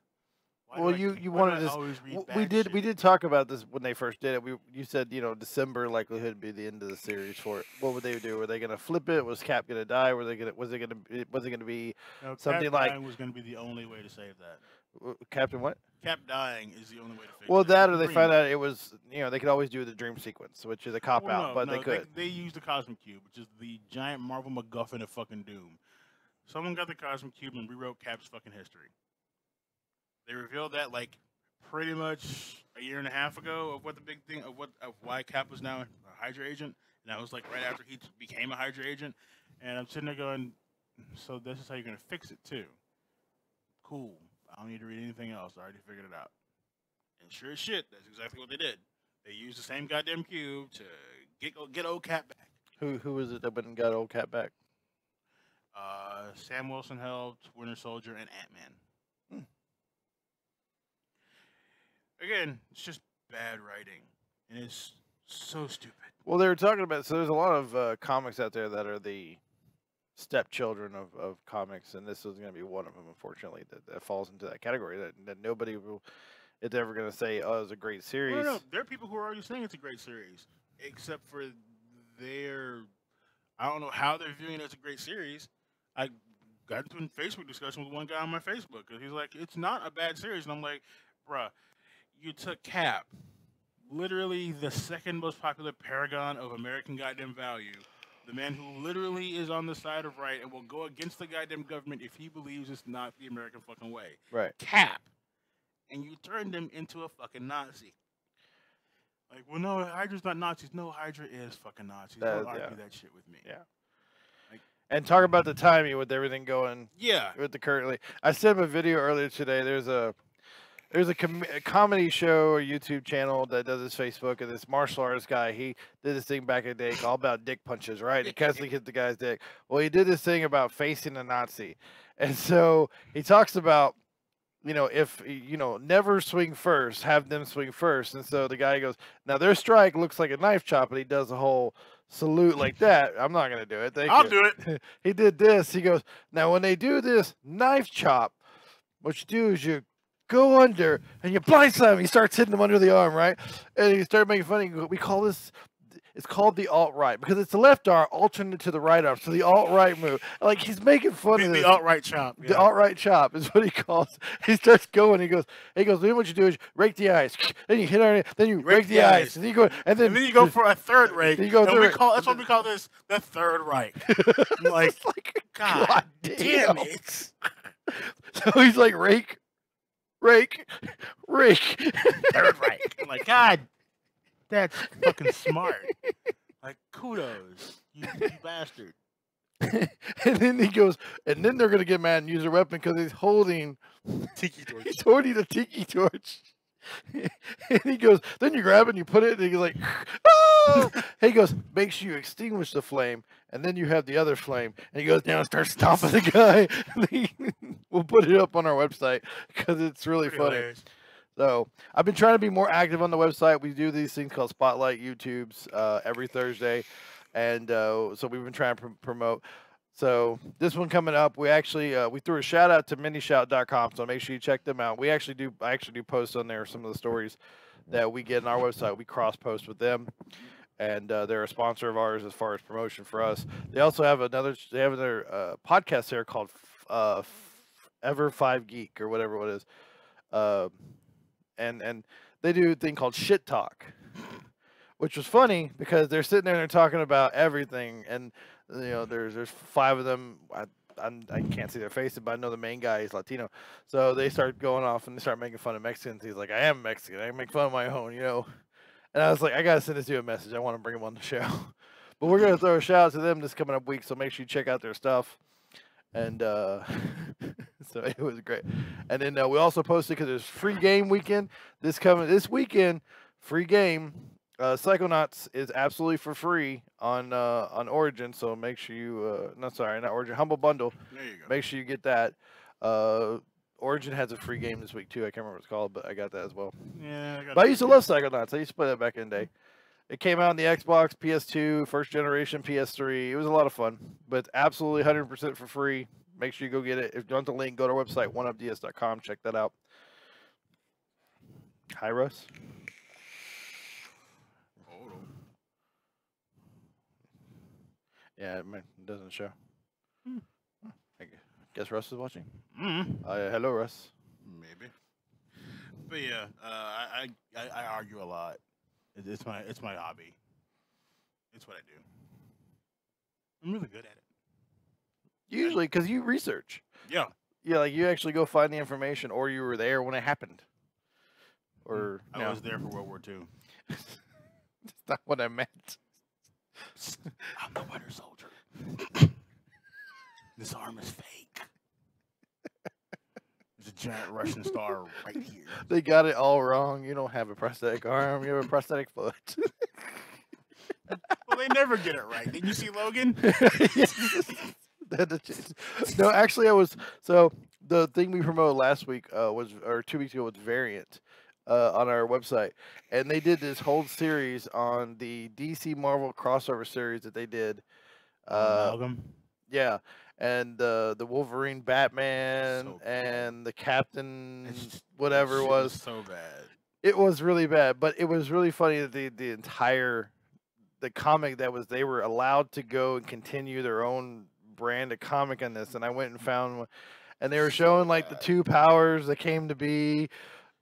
Well, you wanted this. We did talk about this when they first did it. You said December likelihood would be the end of the series for it. What would they do? Were they going to flip it? Was Cap going to die? Was it going to be something Cap like? Dying was going to be the only way to save that. Captain what? Cap dying is the only way to fix Well, it. that or they found out it was they could always do the dream sequence, which is a cop out, but no, they could. They used the Cosmic Cube, which is the giant Marvel MacGuffin of fucking doom. Someone got the Cosmic Cube and rewrote Cap's fucking history. They revealed that like pretty much a year and a half ago of what the big thing of why Cap was now a Hydra agent, and that was like right after he became a Hydra agent. And I'm sitting there going, so this is how you're gonna fix it too. Cool. I don't need to read anything else. I already figured it out. And sure as shit, that's exactly what they did. They used the same goddamn cube to get old Cap back. Who was it that went and got old Cap back? Sam Wilson helped, Winter Soldier, and Ant-Man. Again, it's just bad writing, and it's so stupid. Well, they were talking about, so there's a lot of comics out there that are the stepchildren of comics, and this is going to be one of them, unfortunately, that falls into that category, that nobody will, is ever going to say, oh, it was a great series. No, there are people who are already saying it's a great series, except for I don't know how they're viewing it as a great series. I got into a Facebook discussion with one guy on my Facebook, because he's like, it's not a bad series, and I'm like, bruh, you took Cap, literally the second most popular paragon of American goddamn value, the man who literally is on the side of right and will go against the goddamn government if he believes it's not the American fucking way. Right. Cap. And you turned him into a fucking Nazi. Like, well, no, Hydra's not Nazis. No, Hydra is fucking Nazis. Don't argue that shit with me. Yeah. Like, and talk about the timing with everything going. Yeah. With the currently, I sent him a video earlier today. There's a comedy show or YouTube channel that does this Facebook, and this martial artist guy, he did this thing back in the day all about dick punches, right? He constantly hit the guy's dick. Well, he did this thing about facing a Nazi. And so he talks about, if, never swing first, have them swing first. And so the guy goes, now their strike looks like a knife chop, and he does a whole salute like that. I'm not going to do it. I'll do it. He did this. He goes, now when they do this knife chop, what you do is you go under and you blind slam. He starts hitting him under the arm, right? And he started making fun. We call this, it's called the alt-right because it's the left arm alternate to the right arm. So the alt-right move. Like he's making fun of this. The alt-right chop. Yeah. The alt-right chop is what he calls it. He starts going. He goes, then what you do is rake the ice. Then you hit on it. Then you rake the ice. And then you go, and then you go for a third rake. You go that's what we call this, the third right. like God damn it. So he's like rake. Third rake. I'm like, God, that's fucking smart. Like, kudos, you bastard. And then he goes, and then they're gonna get mad and use a weapon because he's holding tiki torch. He's holding a tiki torch. And he goes, then you grab it and you put it, and he's like, ah! He goes, make sure you extinguish the flame, and then you have the other flame. And he goes down and starts stomping the guy. We'll put it up on our website because it's really funny. Hilarious. So I've been trying to be more active on the website. We do these things called Spotlight YouTubes every Thursday, and so we've been trying to promote. So this one coming up, we actually we threw a shout out to minishout.com, so make sure you check them out. I actually do post on there some of the stories that we get on our website. We cross post with them, and they're a sponsor of ours as far as promotion for us. They also have another podcast there called Ever Five Geek or whatever it is, and they do a thing called Shit Talk, which was funny because they're sitting there and they're talking about everything, and there's 5 of them. I can't see their faces, but I know the main guy is Latino. So they start going off and they start making fun of Mexicans. He's like, I am Mexican. I make fun of my own, And I was like, I gotta send this dude a message. I want to bring him on the show. But we're gonna throw a shout out to them this coming up week, so make sure you check out their stuff. And so it was great. And then we also posted, because there's free game weekend this weekend. Free game. Psychonauts is absolutely for free on Origin, so make sure you not Origin, Humble Bundle. There you go. Make sure you get that. Origin has a free game this week too. I can't remember what it's called, but I got that as well. Yeah, But I used to love Psychonauts. I used to play that back in the day. It came out on the Xbox, PS2, first generation, PS3. It was a lot of fun, but it's absolutely 100% for free. Make sure you go get it. If you want the link, go to our website, oneupds.com. Check that out. Hi, Russ. Yeah, it doesn't show. I guess Russ is watching. Hello, Russ. Maybe. But yeah, I argue a lot. It's my hobby. It's what I do. I'm really good at it. Usually, because you research. Yeah. Yeah, like you actually go find the information, or you were there when it happened. Or I was there for World War II. That's not what I meant. I'm the Winter Soldier. This arm is fake. There's a giant Russian star right here. They got it all wrong. You don't have a prosthetic arm. You have a prosthetic foot. Well, they never get it right. Didn't you see Logan? No, actually, so the thing we promoted last week or 2 weeks ago was Variant on our website, and they did this whole series on the DC Marvel crossover series that they did. Amalgam. Yeah, and the Wolverine, Batman, and the Captain, whatever it was. So bad. It was really bad, but it was really funny that the entire comic they were allowed to go and continue their own brand of comic on this, and I went and found one, and they were showing like the 2 powers that came to be.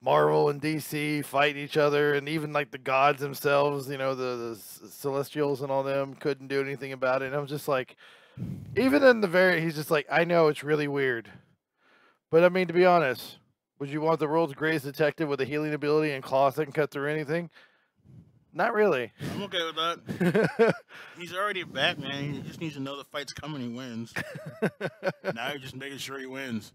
Marvel and DC fighting each other, and even like the gods themselves, the Celestials and all them couldn't do anything about it. And I was just like, even in the he's just like, I know it's really weird, but I mean, to be honest, would you want the world's greatest detective with a healing ability and claws that can cut through anything? Not really. I'm okay with that. He's already Batman. He just needs to know the fight's coming. He wins. Now you're just making sure he wins.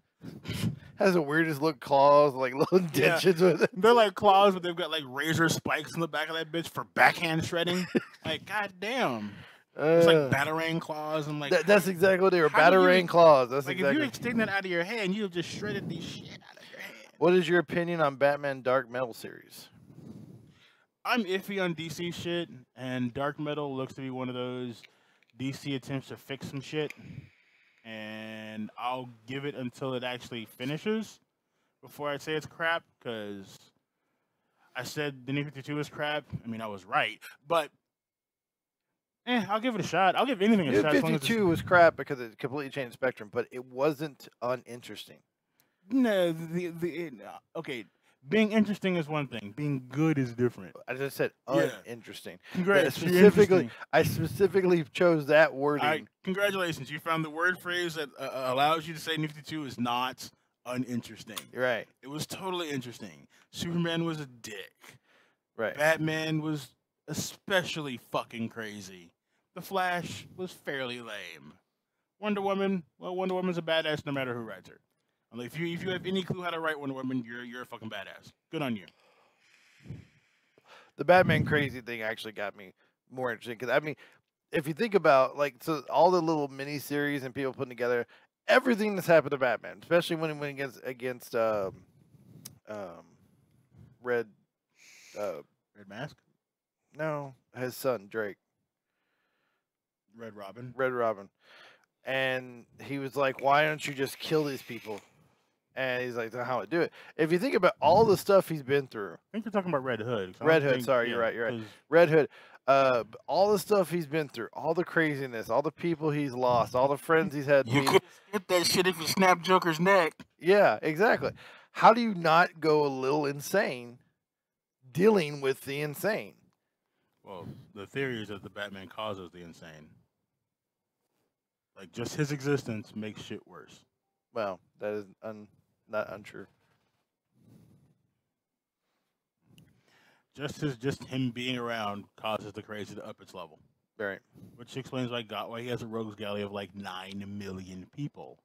Has the weirdest look claws, like little indentions with it. They're like claws, but they've got like razor spikes in the back of that bitch for backhand shredding. Like, goddamn. It's like Batarang claws. I'm like, that's exactly what they were. Batarang claws. That's like exactly. If you extend that out of your hand, you have just shredded the shit out of your hand. What is your opinion on Batman Dark Metal series? I'm iffy on DC shit, and Dark Metal looks to be one of those DC attempts to fix some shit. And I'll give it until it actually finishes before I say it's crap, because I said the New 52 is crap. I mean, I was right, but I'll give it a shot. I'll give anything a shot. New 52 was crap because it completely changed the spectrum, but it wasn't uninteresting. No, okay. Being interesting is one thing. Being good is different. I just said uninteresting. Congrats. I specifically chose that wording. Congratulations. You found the word phrase that allows you to say New 52 is not uninteresting. Right. It was totally interesting. Superman was a dick. Right. Batman was especially fucking crazy. The Flash was fairly lame. Wonder Woman's a badass no matter who writes her. If you have any clue how to write Wonder Woman, you're a fucking badass. Good on you. The Batman crazy thing actually got me more interesting because, I mean, if you think about all the little mini series and people putting together everything that's happened to Batman, especially when he went against Red Mask? No, his son Drake. Red Robin. And he was like, "Why don't you just kill these people?" And he's like, how to do it. If you think about all the stuff he's been through, I think you're talking about Red Hood. Red Hood, sorry, you're right. Red Hood. All the stuff he's been through, all the craziness, all the people he's lost, all the friends he's had. You could skip that shit if you snap Joker's neck. Yeah, exactly. How do you not go a little insane dealing with the insane? Well, the theory is that the Batman causes the insane. Like, just his existence makes shit worse. Well, that is not untrue. Just him being around causes the crazy to up its level. Right. Which explains why he has a rogues gallery of like 9 million people.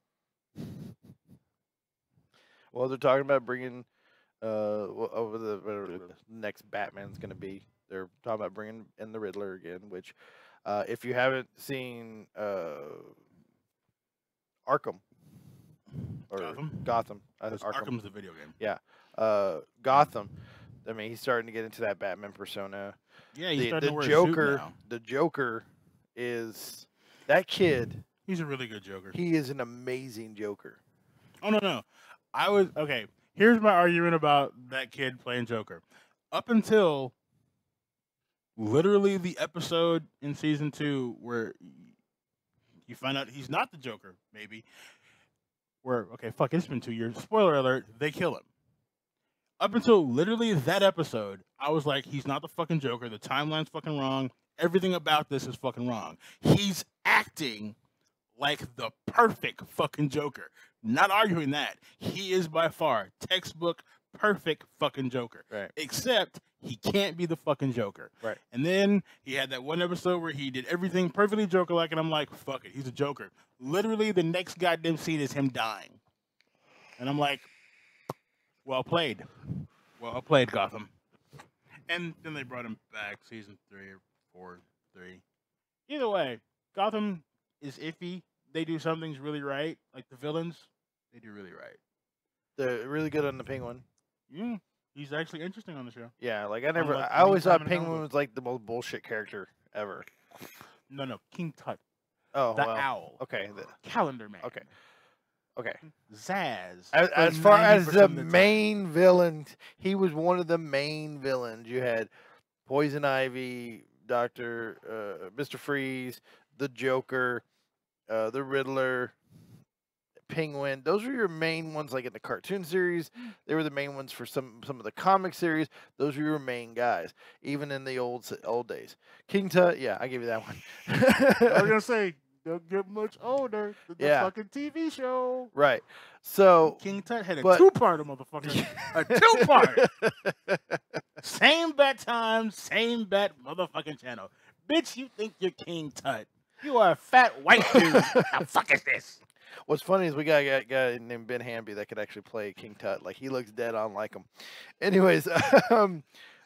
Well, they're talking about bringing over the next Batman's going to be. They're talking about bringing in the Riddler again, which if you haven't seen Arkham or Gotham, Arkham's the video game. Yeah, Gotham. I mean, he's starting to get into that Batman persona. Yeah, he's starting to wear Joker. A suit now. The Joker is that kid. He's a really good Joker. He is an amazing Joker. Oh no, okay. Here's my argument about that kid playing Joker. Up until literally the episode in season 2 where you find out he's not the Joker, maybe. It's been 2 years. Spoiler alert, they kill him. Up until literally that episode, I was like, he's not the fucking Joker. The timeline's fucking wrong. Everything about this is fucking wrong. He's acting like the perfect fucking Joker. Not arguing that. He is by far textbook perfect fucking Joker. Right. Except he can't be the fucking Joker. Right. And then he had that one episode where he did everything perfectly Joker-like, and I'm like, fuck it, he's a Joker. Literally, the next goddamn scene is him dying. And I'm like, well played. Well played, Gotham. And then they brought him back season 3 or 4, 3. Either way, Gotham is iffy. They do some things really right. Like the villains, they do really right. They're really good on the Penguin. Yeah, he's actually interesting on the show. Yeah, like I always thought Penguin was like the most bullshit character ever. No, King Tut. Oh, the owl. Okay. Calendar Man. Okay. Zaz. As far as the main villain, he was one of the main villains. You had Poison Ivy, Mr. Freeze, the Joker, the Riddler, Penguin. Those were your main ones, like in the cartoon series. They were the main ones for some of the comic series. Those were your main guys, even in the old days. King Tut, yeah, I give you that one. I was gonna say, don't get much older than the fucking TV show. Right. So King Tut had a two-parter, motherfucker. A two-part. Same bat time, same bat motherfucking channel. Bitch, you think you're King Tut. You are a fat white dude. How the fuck is this? What's funny is we got a guy named Ben Hamby that could actually play King Tut. Like, he looks dead on like him. Anyways,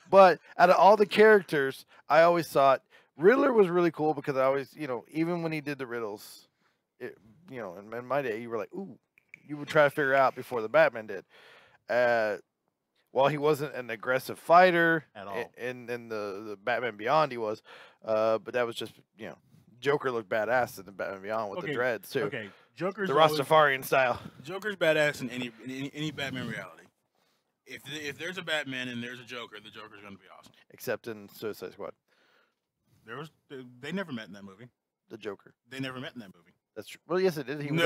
but out of all the characters, I always thought Riddler was really cool because I always, even when he did the riddles, in my day, you were like, ooh, you would try to figure out before the Batman did. While he wasn't an aggressive fighter at all, in the Batman Beyond, he was, but that was just, Joker looked badass in the Batman Beyond with the dreads too. Okay, Joker's the Rastafarian style. Joker's badass in any Batman reality. If there's a Batman and there's a Joker, the Joker's gonna be awesome. Except in Suicide Squad. They never met in that movie. The Joker. They never met in that movie. That's true. Well, yes, it did. He was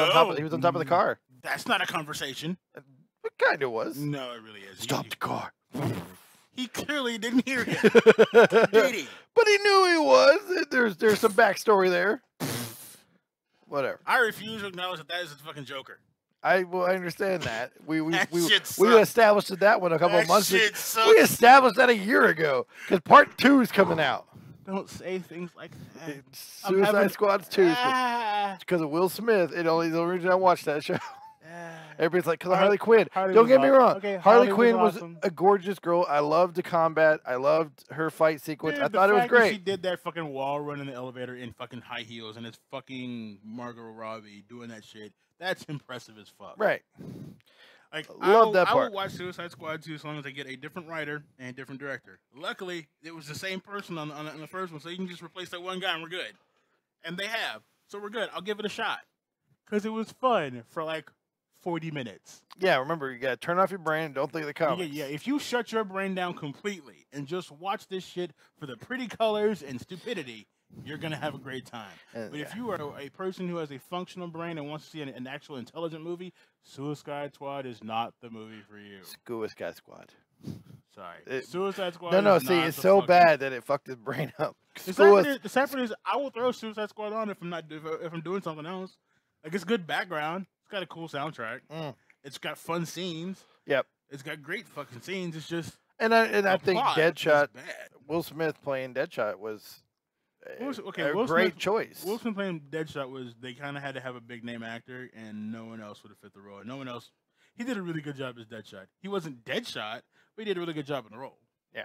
on top of the car. That's not a conversation. It kind of was. No, it really is. Stop the car. He clearly didn't hear him. Did he? But he knew he was. There's some backstory there. Whatever. I refuse to acknowledge that is a fucking Joker. I understand that. We we established that one a couple of months ago. Sucks. We established that a year ago because part 2 is coming out. Don't say things like that. Suicide Squad's 2 because of Will Smith. The reason I watched that show. Everybody's like, because of Harley Quinn. Don't get me wrong. Okay, Harley Quinn was a gorgeous girl. I loved the combat. I loved her fight sequence. Dude, I thought it was great. She did that fucking wall run in the elevator in fucking high heels, and it's fucking Margot Robbie doing that shit. That's impressive as fuck. Right. Like, love that part. I would watch Suicide Squad 2 as long as they get a different writer and a different director. Luckily, it was the same person on the first one, so you can just replace that one guy and we're good. And they have. So we're good. I'll give it a shot. Because it was fun for like 40 minutes. Yeah, remember, you gotta turn off your brain and don't think of the comics. Yeah. If you shut your brain down completely and just watch this shit for the pretty colors and stupidity, you're gonna have a great time. But if you are a person who has a functional brain and wants to see an actual intelligent movie, Suicide Squad is not the movie for you. Suicide Squad. Sorry, Suicide Squad. No, is see, not it's the so fucking- bad that it fucked his brain up. The sad part is, I will throw Suicide Squad on if I'm doing something else. Like, it's good background. It's got a cool soundtrack. It's got fun scenes. Yep. It's got great fucking scenes. It's just I think plot is Deadshot, bad. Will Smith playing Deadshot was Will great Smith- choice. Will Smith playing Deadshot was, they kind of had to have a big name actor, and no one else would have fit the role. No one else. He did a really good job as Deadshot. He wasn't Deadshot, but he did a really good job in the role. Yeah.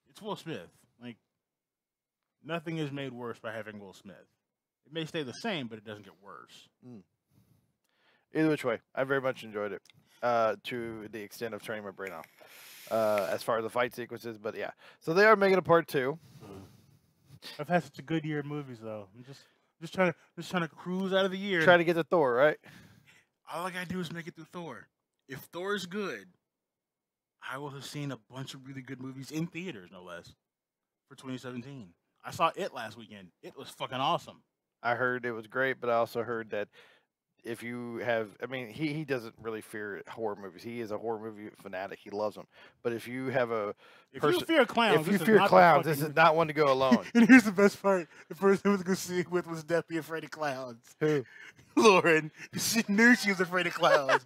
It's Will Smith. Like, nothing is made worse by having Will Smith. It may stay the same, but it doesn't get worse. Either which way, I very much enjoyed it to the extent of turning my brain off as far as the fight sequences. But yeah, so they are making a part 2. I've had such a good year of movies, though. I'm just trying to cruise out of the year. Try to get to Thor, right? All I gotta do is make it through Thor. If Thor is good, I will have seen a bunch of really good movies in theaters, no less, for 2017. I saw It last weekend. It was fucking awesome. I heard it was great, but I also heard that if you have, I mean, he doesn't really fear horror movies. He is a horror movie fanatic. He loves them. But if you have a If you fear clowns, if you this is fear not the clowns, fucking- this is not one to go alone. And here's the best part: the person who was going to see it with was deathly afraid of clowns. Who? Lauren. She knew she was afraid of clowns,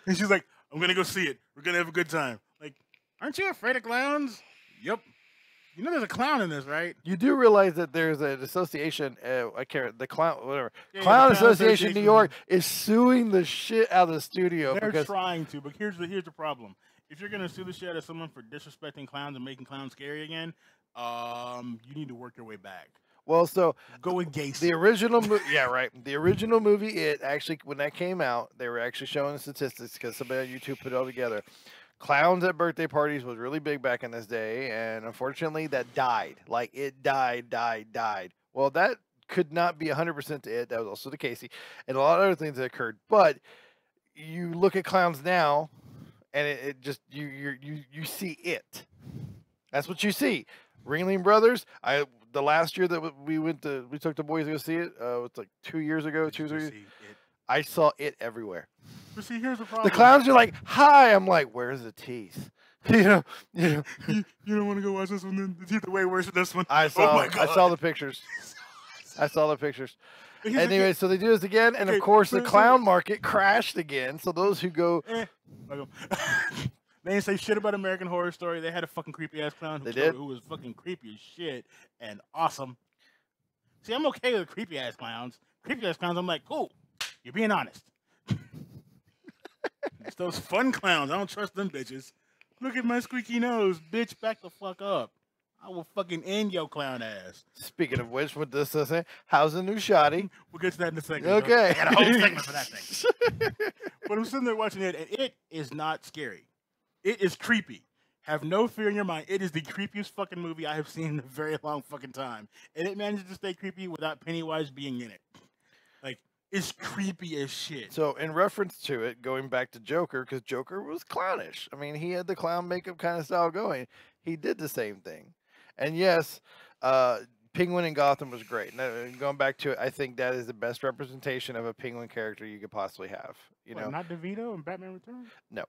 and she's like, "I'm gonna go see it. We're gonna have a good time." Like, aren't you afraid of clowns? Yep. You know there's a clown in this, right? You do realize that there's an association, I can't, the clown, whatever. Yeah, Clown the Clown Association New York is suing the shit out of the studio They're because trying to, but here's the problem. If you're gonna sue the shit out of someone for disrespecting clowns and making clowns scary again, you need to work your way back. well, so Go with Gacy. the original movie, yeah, right. The original movie, it actually, when that came out, they were actually showing the statistics because somebody on YouTube put it all together. Clowns at birthday parties was really big back in this day, and unfortunately, that died. Like, it died. Well, that could not be 100% to it. That was also to Casey, and a lot of other things that occurred. But you look at clowns now, and it just you see it. That's what you see. Ringling Brothers. The last year that we took the boys to go see it. It's like 2 years ago, 2 or 3. I saw it everywhere. But see, here's the problem. The clowns are like, "Hi," I'm like, "Where's the teeth?" you know. You don't want to go watch this one. Then the teeth are way worse than this one. I saw. Oh my God. I saw the pictures. I saw the pictures. But here's the Anyway, so they do this again, and Okay, of course the so- clown market crashed again. So those who go, thing. Fuck 'em. They didn't say shit about American Horror Story. They had a fucking creepy ass clown They did? who was fucking creepy as shit and awesome. See, I'm okay with creepy ass clowns. Creepy ass clowns, I'm like, cool. You're being honest. It's those fun clowns. I don't trust them bitches. Look at my squeaky nose, bitch. Back the fuck up. I will fucking end your clown ass. speaking of which, what this say? How's the new shotty? We'll get to that in a second. Okay. I got a whole segment for that thing. But I'm sitting there watching it, and it is not scary. It is creepy. Have no fear in your mind. It is the creepiest fucking movie I have seen in a very long fucking time. And it manages to stay creepy without Pennywise being in it. Like, it's creepy as shit. So, in reference to it, going back to Joker, because Joker was clownish. I mean, he had the clown makeup kind of style going. He did the same thing. And yes, Penguin in Gotham was great. Now, going back to it, I think that is the best representation of a Penguin character you could possibly have. You know, Not DeVito and Batman Returns? No.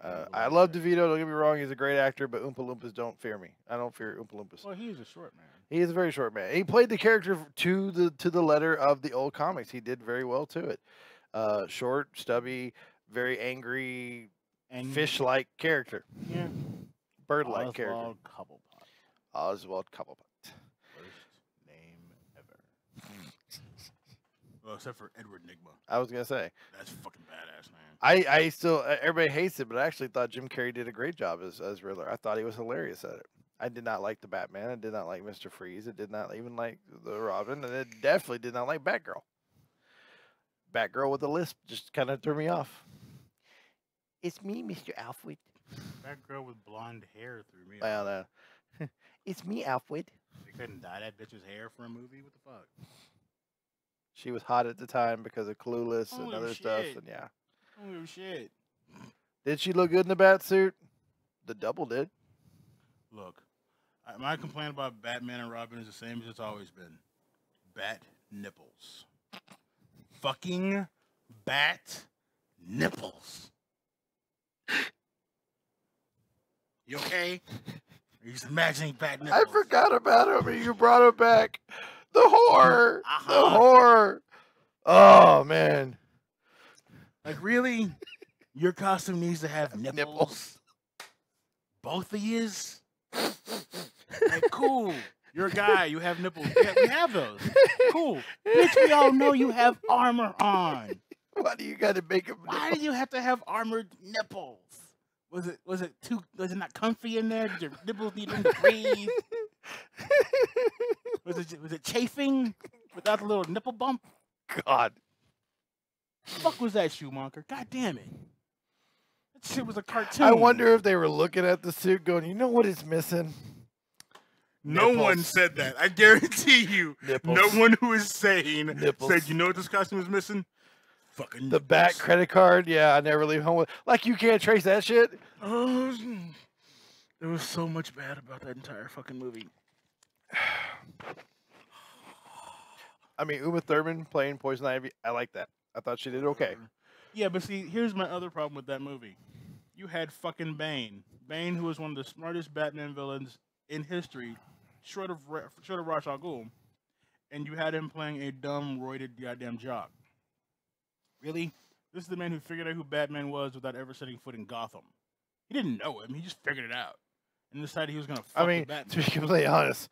Good. I love DeVito. Don't get me wrong; he's a great actor. But Oompa Loompas don't fear me. I don't fear Oompa Loompas. Well, he's a short man. He is a very short man. He played the character to the letter of the old comics. He did very well to it. Short, stubby, very angry, And fish-like character, yeah, bird-like character. Oswald Cobblepot. Oswald Cobblepot. Worst name ever. Well, except for Edward Nigma. I was gonna say. That's fucking badass, man. I still everybody hates it, but I actually thought Jim Carrey did a great job as Riddler. I thought he was hilarious at it. I did not like the Batman. I did not like Mr. Freeze. I did not even like the Robin, and it definitely did not like Batgirl. Batgirl with a lisp just kind of threw me off. It's me, Mr. Alfred. That girl with blonde hair threw me Well, off. it's me, Alfred. They couldn't dye that bitch's hair for a movie? What the fuck? She was hot at the time because of Clueless and Holy other stuff. shit. And yeah, Oh shit! did she look good in the bat suit? The double did. Look, my complaint about Batman and Robin is the same as it's always been: bat nipples. Fucking bat nipples. You okay? Are you just imagining bat nipples? I forgot about him, and you brought him back. The horror, the Uh-huh. horror. Oh man, Like really? Your costume needs to have nipples. Nipples. Both of yous? Like, cool. You're a guy. You have nipples. Yeah, we have those. Cool. Bitch, we all know you have armor on. why do you got to make him? Why do you have to have armored nipples? Was it not comfy in there? Did your nipples need room to breathe? Was it chafing without the little nipple bump? God, Fuck was that, Schumacher? God damn it. That shit was a cartoon. I wonder if they were looking at the suit, going, "You know what it's missing? No Nipples. one said that. I guarantee you. Nipples. No one who is sane Nipples. said, you know what this costume is missing? Fucking The bat nipples." credit card. Yeah, I never leave home with. Like you can't trace that shit. Oh, there was so much bad about that entire fucking movie. I mean, Uma Thurman playing Poison Ivy. I like that. I thought she did okay. Yeah, but see, here's my other problem with that movie. You had fucking Bane. Bane, who was one of the smartest Batman villains in history, short of Ra's al Ghul, and you had him playing a dumb, roided goddamn jock. Really? This is the man who figured out who Batman was without ever setting foot in Gotham. He didn't know him. He just figured it out and decided he was gonna fuck I mean, with to Batman. be completely honest,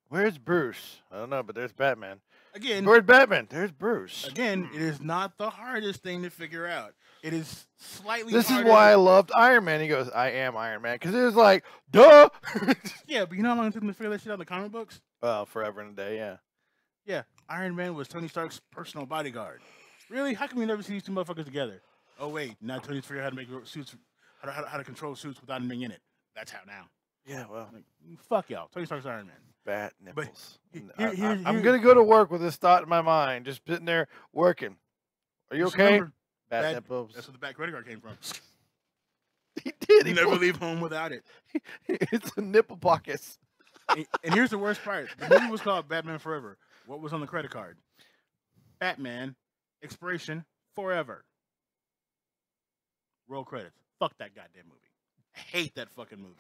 where's Bruce? I don't know, but there's Batman. Again, Where's Batman? There's Bruce. it is not the hardest thing to figure out. It is slightly. This is harder why I to- loved Iron Man. He goes, "I am Iron Man," because it was like, duh. Yeah, but you know how long it took him to figure that shit out in the comic books? Well, forever and a day, yeah. Yeah, Iron Man was Tony Stark's personal bodyguard. Really? How come you never see these two motherfuckers together? Oh wait, now Tony's figured out how to make suits, how to control suits without him being in it. That's how now. Yeah, well, Like, fuck y'all. Tony Stark's Iron Man. bat nipples. here- I'm gonna go to work with this thought in my mind, just sitting there working. Are you Just okay? remember, Bat Bat- nipples. that's where the back credit card came from. He did. You He never pulled- leave home without it. It's a nipple pockets. And here's the worst part: the movie was called Batman Forever. What was on the credit card? Batman, expiration forever. Roll credits. Fuck that goddamn movie. I hate that fucking movie.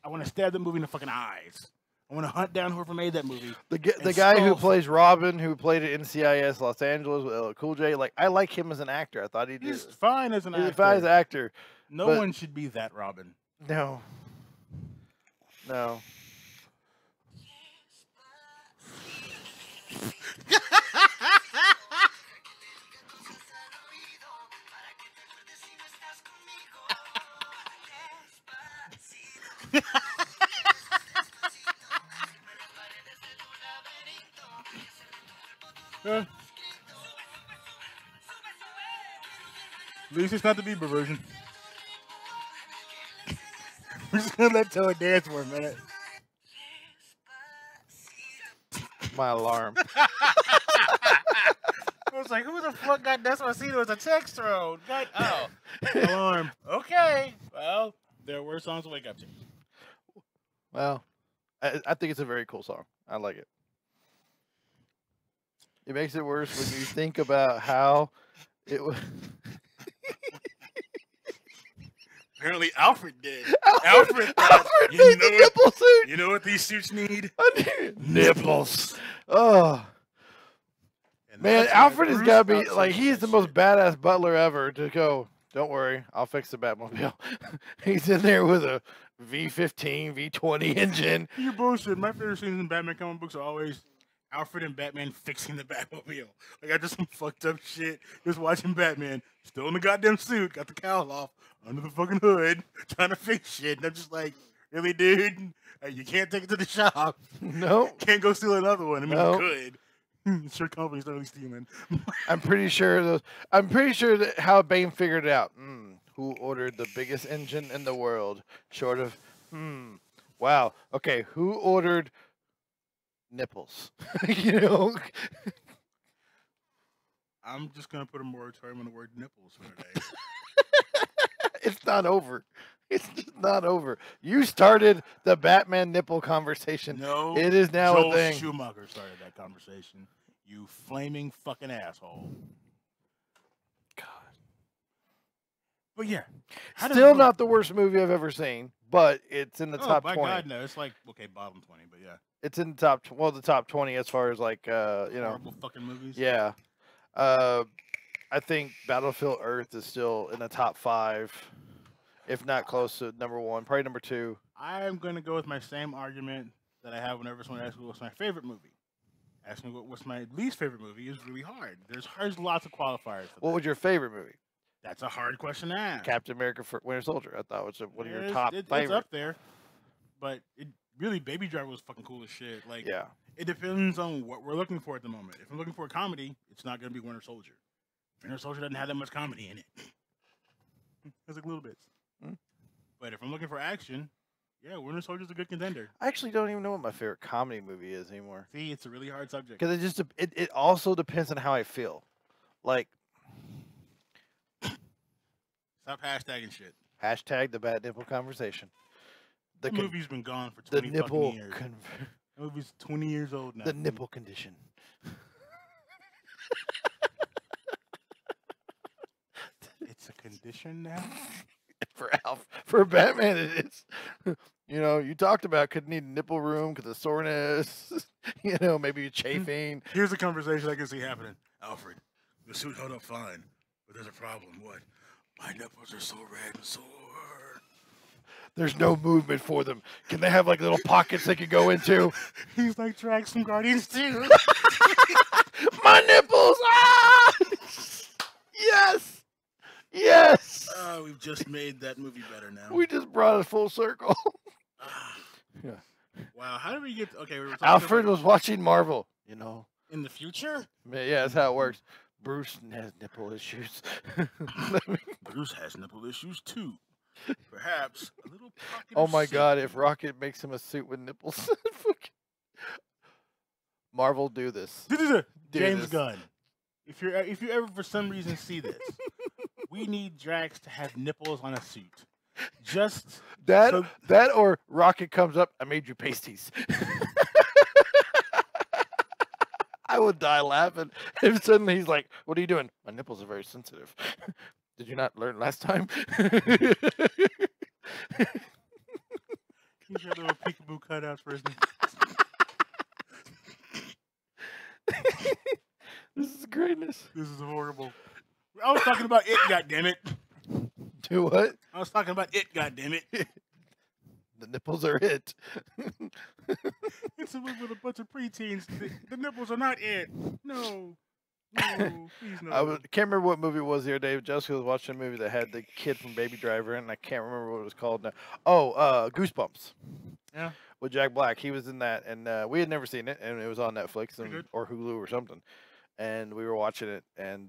I want to stab the movie in the fucking eyes. I want to hunt down whoever made that movie. The And guy who skull- plays Robin, who played at NCIS Los Angeles with LL Cool J, like I like him as an actor. I thought he did. He's fine as an He's a actor. fine as an actor. No but- one should be that Robin. No. No. At least it's not the Bieber version. We're just gonna let Toad dance for a minute. My alarm. I was like, who the fuck got Despacito as a text throw? God, oh, alarm. Okay, well, there are worse songs to wake up to. Well, I think it's a very cool song. I like it. It makes it worse when you think about how it was. Apparently, Alfred did. Alfred thought, made you the know what? nipple suit. You know what these suits need? Nipples. Oh. And Man, that's why Alfred has Bruce got to be outsourced like he's that the most shit. badass butler ever to go. Don't worry, I'll fix the Batmobile. He's in there with a V15, V20 engine. You bullshit. My favorite scenes in Batman comic books are always Alfred and Batman fixing the Batmobile. Like I just some fucked up shit. Just watching Batman still in the goddamn suit, got the cowl off, under the fucking hood, trying to fix shit. And I'm just like, really, dude? You can't take it to the shop. No, Can't go steal another one. I mean, No. you could. Sure, company's not really stealing. I'm pretty sure those. I'm pretty sure that how Bane figured it out. Who ordered the biggest engine in the world? Short of. Wow. Okay. Who ordered nipples? You know. I'm just gonna put a moratorium on the word nipples for today. It's not over. It's just not over. You started the Batman nipple conversation. No, It is now Joel a thing. Schumacher started that conversation. You flaming fucking asshole. God. But yeah, how does Still the- not the worst movie I've ever seen, but it's in the Oh, top by 20. God, no! It's like okay, bottom 20, but yeah, It's in the top, the top 20 as far as like, you know, horrible fucking movies. yeah. I think Battlefield Earth is still in the top 5, if not close to number 1, probably number 2. I'm gonna go with my same argument that I have whenever someone asks me what's my favorite movie. Asking what's my least favorite movie is really hard. There's lots of qualifiers. For What that. was your favorite movie? That's a hard question to ask. Captain America for Winter Soldier. I thought was one of your It's- top It's favorite. up there, but it really Baby Driver was fucking cool as shit. Like, Yeah. it depends on what we're looking for at the moment. If I'm looking for a comedy, it's not gonna be Winter Soldier. Winter Soldier doesn't have that much comedy in it. There's like little bits. Mm. But if I'm looking for action, yeah, Winter Soldier's a good contender. I actually don't even know what my favorite comedy movie is anymore. See, it's a really hard subject. Because it also depends on how I feel. Like, Stop hashtagging shit. hashtag the bad nipple conversation. The con- movie's been gone for the 20 nipple fucking years. con- The movie's 20 years old now. the nipple condition. It's a condition now? For Batman it is. You know, you talked about could need a nipple room because of soreness. You know, maybe chafing. Here's a conversation I can see happening. Alfred, the suit held up fine, but there's a problem. What? My nipples are so red and sore. There's no movement for them. Can they have like little pockets they could go into? He's like Drax from Guardians 2. My nipples! Ah! Yes! Yes! We've just made that movie better now. We just brought it full circle. Yeah. Wow, how did we get... Okay, we were talking Alfred about was watching Marvel. You know, in the future? yeah, that's how it works. Bruce has nipple issues. Bruce has nipple issues too. Perhaps a little pocket Oh of my God! If safety. Rocket makes him a suit with nipples, Marvel do this. Do James this. Gunn. If you ever for some reason see this, we need Drax to have nipples on a suit. Just That so- that or Rocket comes up. I made you pasties. I would die laughing if suddenly he's like, "What are you doing? My nipples are very sensitive. Did you not learn last time?" He's got little peekaboo cutouts for his. This is greatness. This is horrible. I was talking about it. Goddammit. Do what? I was talking about it. Goddammit. The nipples are it. It's a movie with a bunch of preteens. The nipples are not it. No. No. Please no. Can't remember what movie it was the other day. Jessica was watching a movie that had the kid from Baby Driver, and I can't remember what it was called now. Oh, Goosebumps. Yeah. With Jack Black. He was in that, and we had never seen it, and it was on Netflix Pretty good. or Hulu or something. And we were watching it, and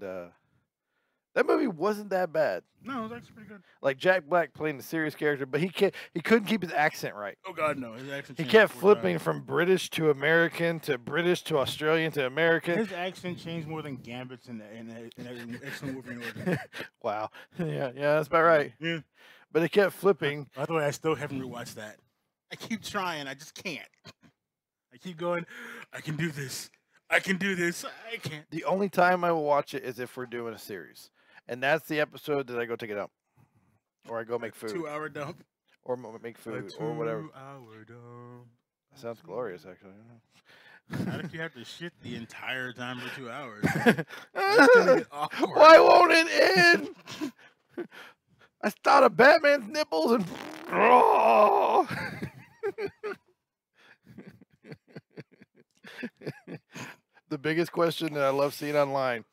that movie wasn't that bad. No, it was actually pretty good. Like Jack Black playing the serious character, but he couldn't keep his accent right. Oh God, no. His accent. He changed kept 4 flipping times. from British to American to British to Australian to American. His accent changed more than Gambit's in Excellent Wolverine Origins. Wow. Yeah, that's about right. Yeah. But it kept flipping. By the way, I still haven't rewatched that. I keep trying. I just can't. I keep going. I can do this. I can do this. I can't. The only time I will watch it is if we're doing a series. And that's the episode that I go take it out. Or I go make food. 2-hour dump. Or make food. Or whatever. 2-hour dump. That sounds glorious, actually. Not if you have to shit the entire time for 2 hours. That's gonna get awkward. Why won't it end? I thought of Batman's nipples and... Oh! The biggest question that I love seeing online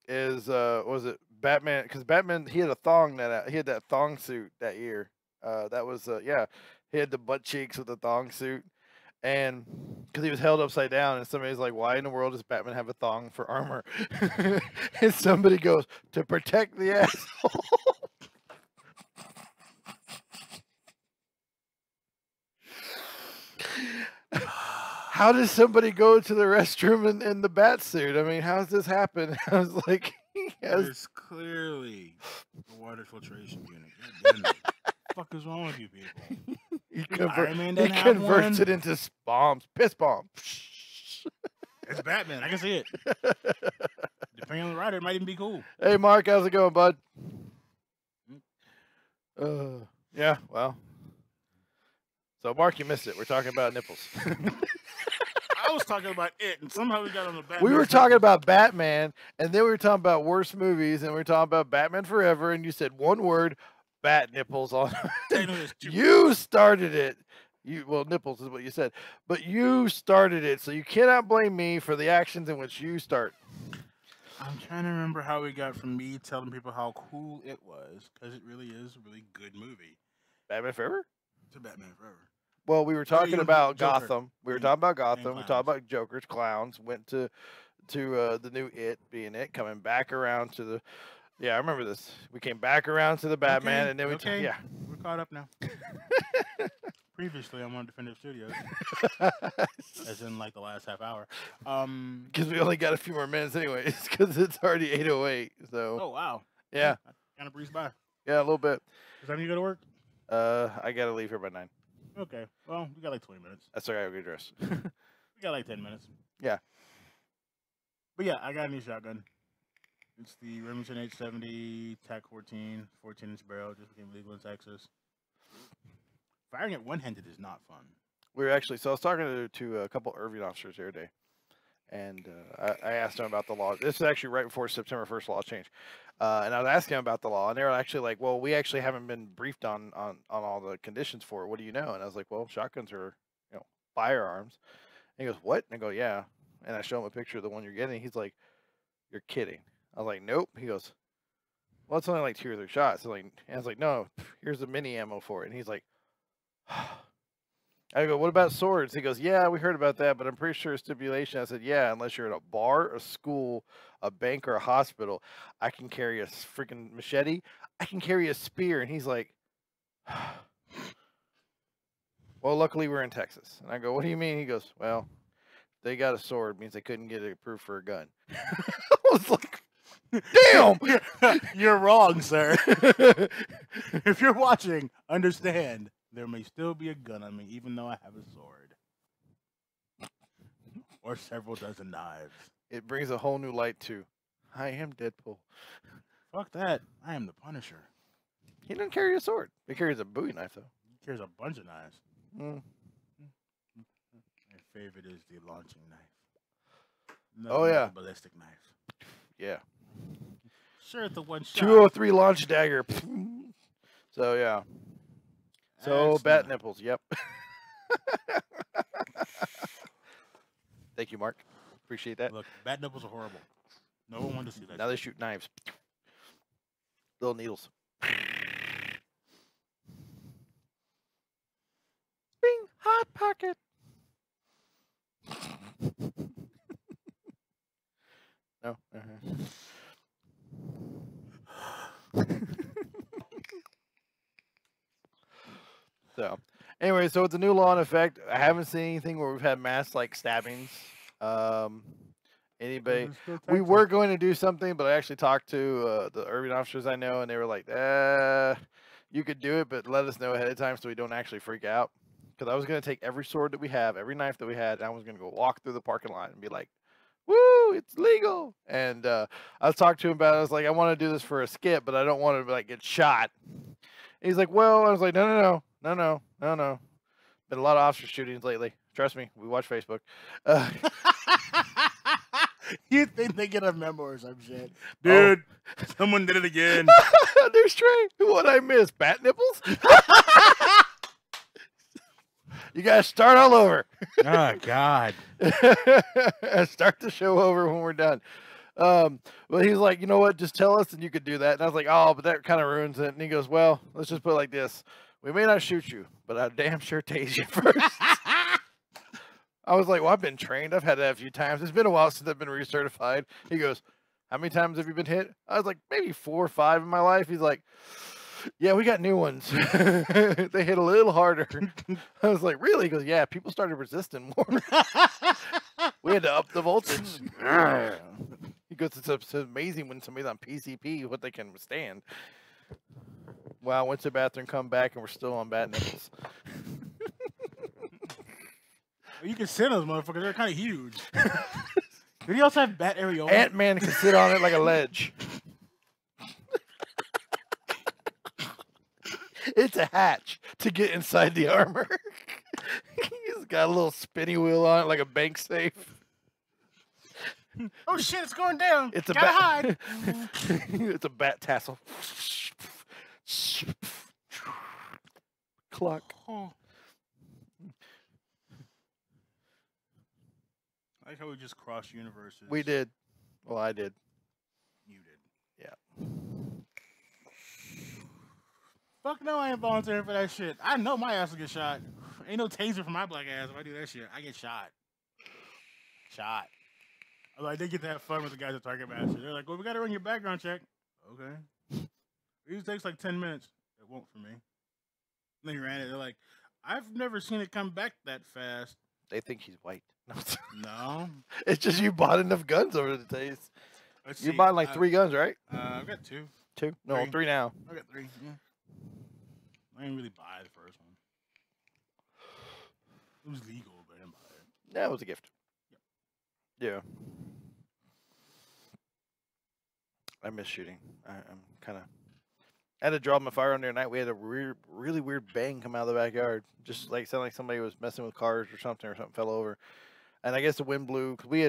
is was it Batman? Because Batman, he had a thong he had that thong suit that year. That was he had the butt cheeks with the thong suit, and because he was held upside down, and somebody's like, "Why in the world does Batman have a thong for armor?" And somebody goes, "To protect the asshole." how does somebody go to the restroom in the bat suit? I mean, how does this happen? I was like, There's clearly a water filtration unit. God damn it. What the fuck is wrong with you people? Iron Man he doesn't have converts one? it into bombs, piss bomb. It's Batman. I can see it. Depending on the writer, it might even be cool. Hey, Mark, how's it going, bud? Yeah, well. So, Mark, you missed it. We're talking about nipples. I was talking about it, and somehow we got on the Batman. We were talking about Batman, and then we were talking about worst movies, and we were talking about Batman Forever, and you said one word, bat nipples on. You started it. Well, nipples is what you said, but you started it, so you cannot blame me for the actions in which you start. I'm trying to remember how we got from me telling people how cool it was, because it really is a really good movie. Batman Forever? To Batman Forever. Well, we were talking about Joker. Gotham. We were talking about Gotham. We clowns. talked about Jokers, clowns. Went to the new It being It, coming back around to the. Yeah, I remember this. We came back around to the Batman, and then we yeah. We're caught up now. Previously, I'm on Definitive Studios, as in like the last half hour. Because we only got a few more minutes, anyways. Because it's already 8:08. So. Oh wow. Yeah. Kind of breezed by. Yeah, a little bit. Is that when you go to work? I gotta leave here by 9. Okay. Well, we got like 20 minutes. That's all right. I'll get dressed. We got like 10 minutes. Yeah. But yeah, I got a new shotgun. It's the Remington 870 TAC 14, 14-inch barrel. Just became legal in Texas. Firing it one-handed is not fun. We were actually, so I was talking to a couple Irving officers the other day, and I asked them about the law. This is actually right before September 1st law change. And I was asking them about the law, and they were actually like, well, we actually haven't been briefed on all the conditions for it. What do you know? And I was like, well, shotguns are, firearms. And he goes, what? And I go, yeah. And I show him a picture of the one you're getting. He's like, you're kidding. I was like, nope. He goes, well, it's only like 2 or 3 shots. And I was like, no, here's the mini ammo for it. And he's like, I go, what about swords? He goes, yeah, we heard about that, but I'm pretty sure stipulation. I said, yeah, unless you're at a bar, a school, a bank, or a hospital. I can carry a freaking machete. I can carry a spear. And he's like, well, luckily we're in Texas. And I go, what do you mean? He goes, well, they got a sword, means they couldn't get it approved for a gun. I was like, damn! You're wrong, sir. If you're watching, understand. There may still be a gun on me, even though I have a sword. Or several dozen knives. It brings a whole new light to, I am Deadpool. Fuck that. I am the Punisher. He doesn't carry a sword. He carries a Bowie knife, though. He carries a bunch of knives. Mm. My favorite is the launching knife. Oh, yeah. The ballistic knife. Yeah. Sure, it's a one shot. 203 launch dagger. So, yeah. So, bat nipples, yep. Thank you, Mark. Appreciate that. Look, bat nipples are horrible. No one wanted to see that. Now they shoot knives. Little needles. Bing, hot pocket. No? So, anyway, so it's a new law in effect. I haven't seen anything where we've had mass like stabbings. Anybody? We were going to do something, but I actually talked to the Irving officers I know, and they were like, you could do it, but let us know ahead of time so we don't actually freak out. Because I was going to take every sword that we have, every knife that we had, and I was going to go walk through the parking lot and be like, woo, it's legal. And I was talking to him about it. I was like, I want to do this for a skit, but I don't want to like get shot. And he's like, well, I was like, no. Been a lot of officer shootings lately. Trust me, we watch Facebook. You think they get a memo or some shit? Dude, someone did it again. There's Trey. What'd I miss? Bat nipples? You gotta start all over. Oh, God. Start the show over when we're done. Well, he's like, you know what? Just tell us and you could do that. And I was like, oh, but that kind of ruins it. And he goes, well, let's just put it like this. We may not shoot you, but I damn sure tase you first. I was like, well, I've been trained. I've had that a few times. It's been a while since I've been recertified. He goes, how many times have you been hit? I was like, maybe 4 or 5 in my life. He's like, Yeah, we got new ones. They hit a little harder. I was like, really? He goes, yeah, people started resisting more. We had to up the voltage. He goes, it's amazing when somebody's on PCP what they can withstand. Wow, went to the bathroom, come back, and we're still on bat nipples. You can send those motherfuckers. They're kind of huge. Did he also have bat areola? Ant-Man can sit on it like a ledge. It's a hatch to get inside the armor. He's got a little spinny wheel on it like a bank safe. Oh shit, it's going down. It's a Gotta bat. hide. It's a bat tassel. Cluck. Oh. I like how we just crossed universes. We did. Well, I did. You did. Yeah. Fuck no, I ain't volunteering for that shit. I know my ass will get shot. Ain't no taser for my black ass if I do that shit. I get shot. Shot. Although I did get to have fun with the guys at Target Master. They're like, well, we got to run your background check. Okay. It usually takes like 10 minutes. It won't for me. And they ran it. They're like, I've never seen it come back that fast. They think he's white. No. It's just you bought enough guns over the days. Let's You see. bought like 3 guns, right? I've got 2. 2? No, Three. 3 now. I got 3. Yeah. I didn't really buy the first one. It was legal, but I didn't buy it. Yeah, it was a gift. Yeah. I miss shooting. I'm kind of. I had to draw my firearm the other night. We had a really weird bang come out of the backyard. Just like sounded like somebody was messing with cars or something fell over. And I guess the wind blew because we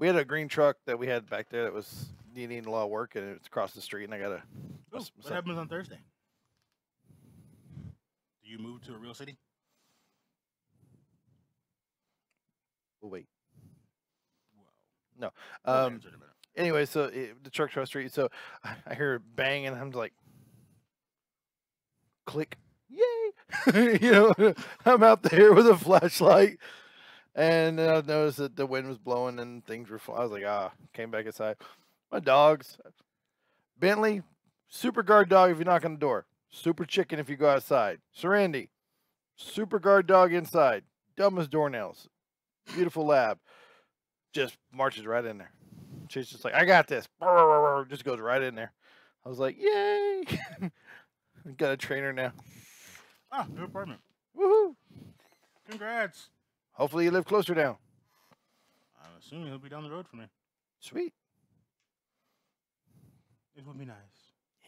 had a green truck that we had back there that was needing a lot of work, and it's across the street. And I got a. Oh, what happens on Thursday? Do you move to a real city? We'll wait. Wow. No. Okay, answer in a minute. Anyway, so the truck across the street. So I hear a bang, and I'm like, click, yay! You know, I'm out there with a flashlight, and then I noticed that the wind was blowing and things were. I was like, came back inside. My dogs, Bentley, super guard dog if you knock on the door, super chicken if you go outside. Serenity, super guard dog inside, dumb as doornails, beautiful lab, just marches right in there. She's just like, I got this. Just goes right in there. I was like, yay! Got a trainer now. Ah, new apartment. Woohoo! Congrats. Hopefully you live closer now. I'm assuming he'll be down the road from me. Sweet. It would be nice.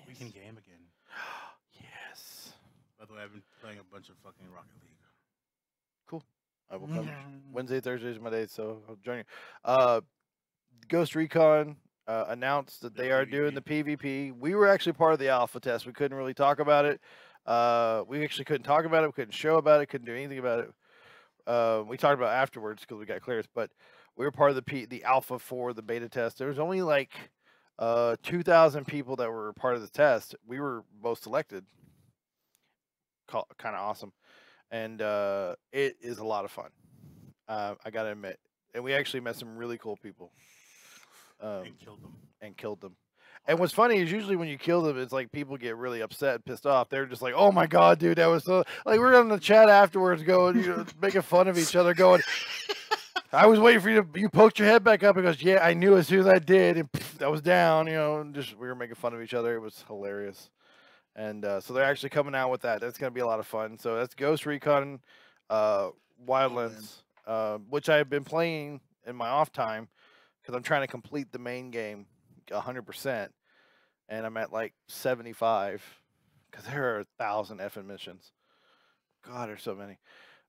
We can game again. Yes. By the way, I've been playing a bunch of fucking Rocket League. Cool. I will come. Wednesday, Thursdays are my days, so I'll join you. Ghost Recon announced that they are doing the PvP. We were actually part of the alpha test. We couldn't really talk about it. We actually couldn't talk about it. We couldn't show about it. Couldn't do anything about it. We talked about it afterwards because we got clearance, but we were part of the alpha for the beta test. There was only like 2,000 people that were part of the test. We were both selected. Kind of awesome. And it is a lot of fun. I got to admit. And we actually met some really cool people. And killed them. And what's funny is usually when you kill them, it's like people get really upset and pissed off. They're just like, oh my God, dude, that was so... Like, we're on the chat afterwards going, you know, making fun of each other, going, I was waiting for you to... You poked your head back up and goes, yeah, I knew as soon as I did. And I was down, you know, and just we were making fun of each other. It was hilarious. And so they're actually coming out with that. That's going to be a lot of fun. So that's Ghost Recon Wildlands, which I've been playing in my off time because I'm trying to complete the main game 100%. And I'm at like 75 because there are 1,000 effing missions. God, there's so many.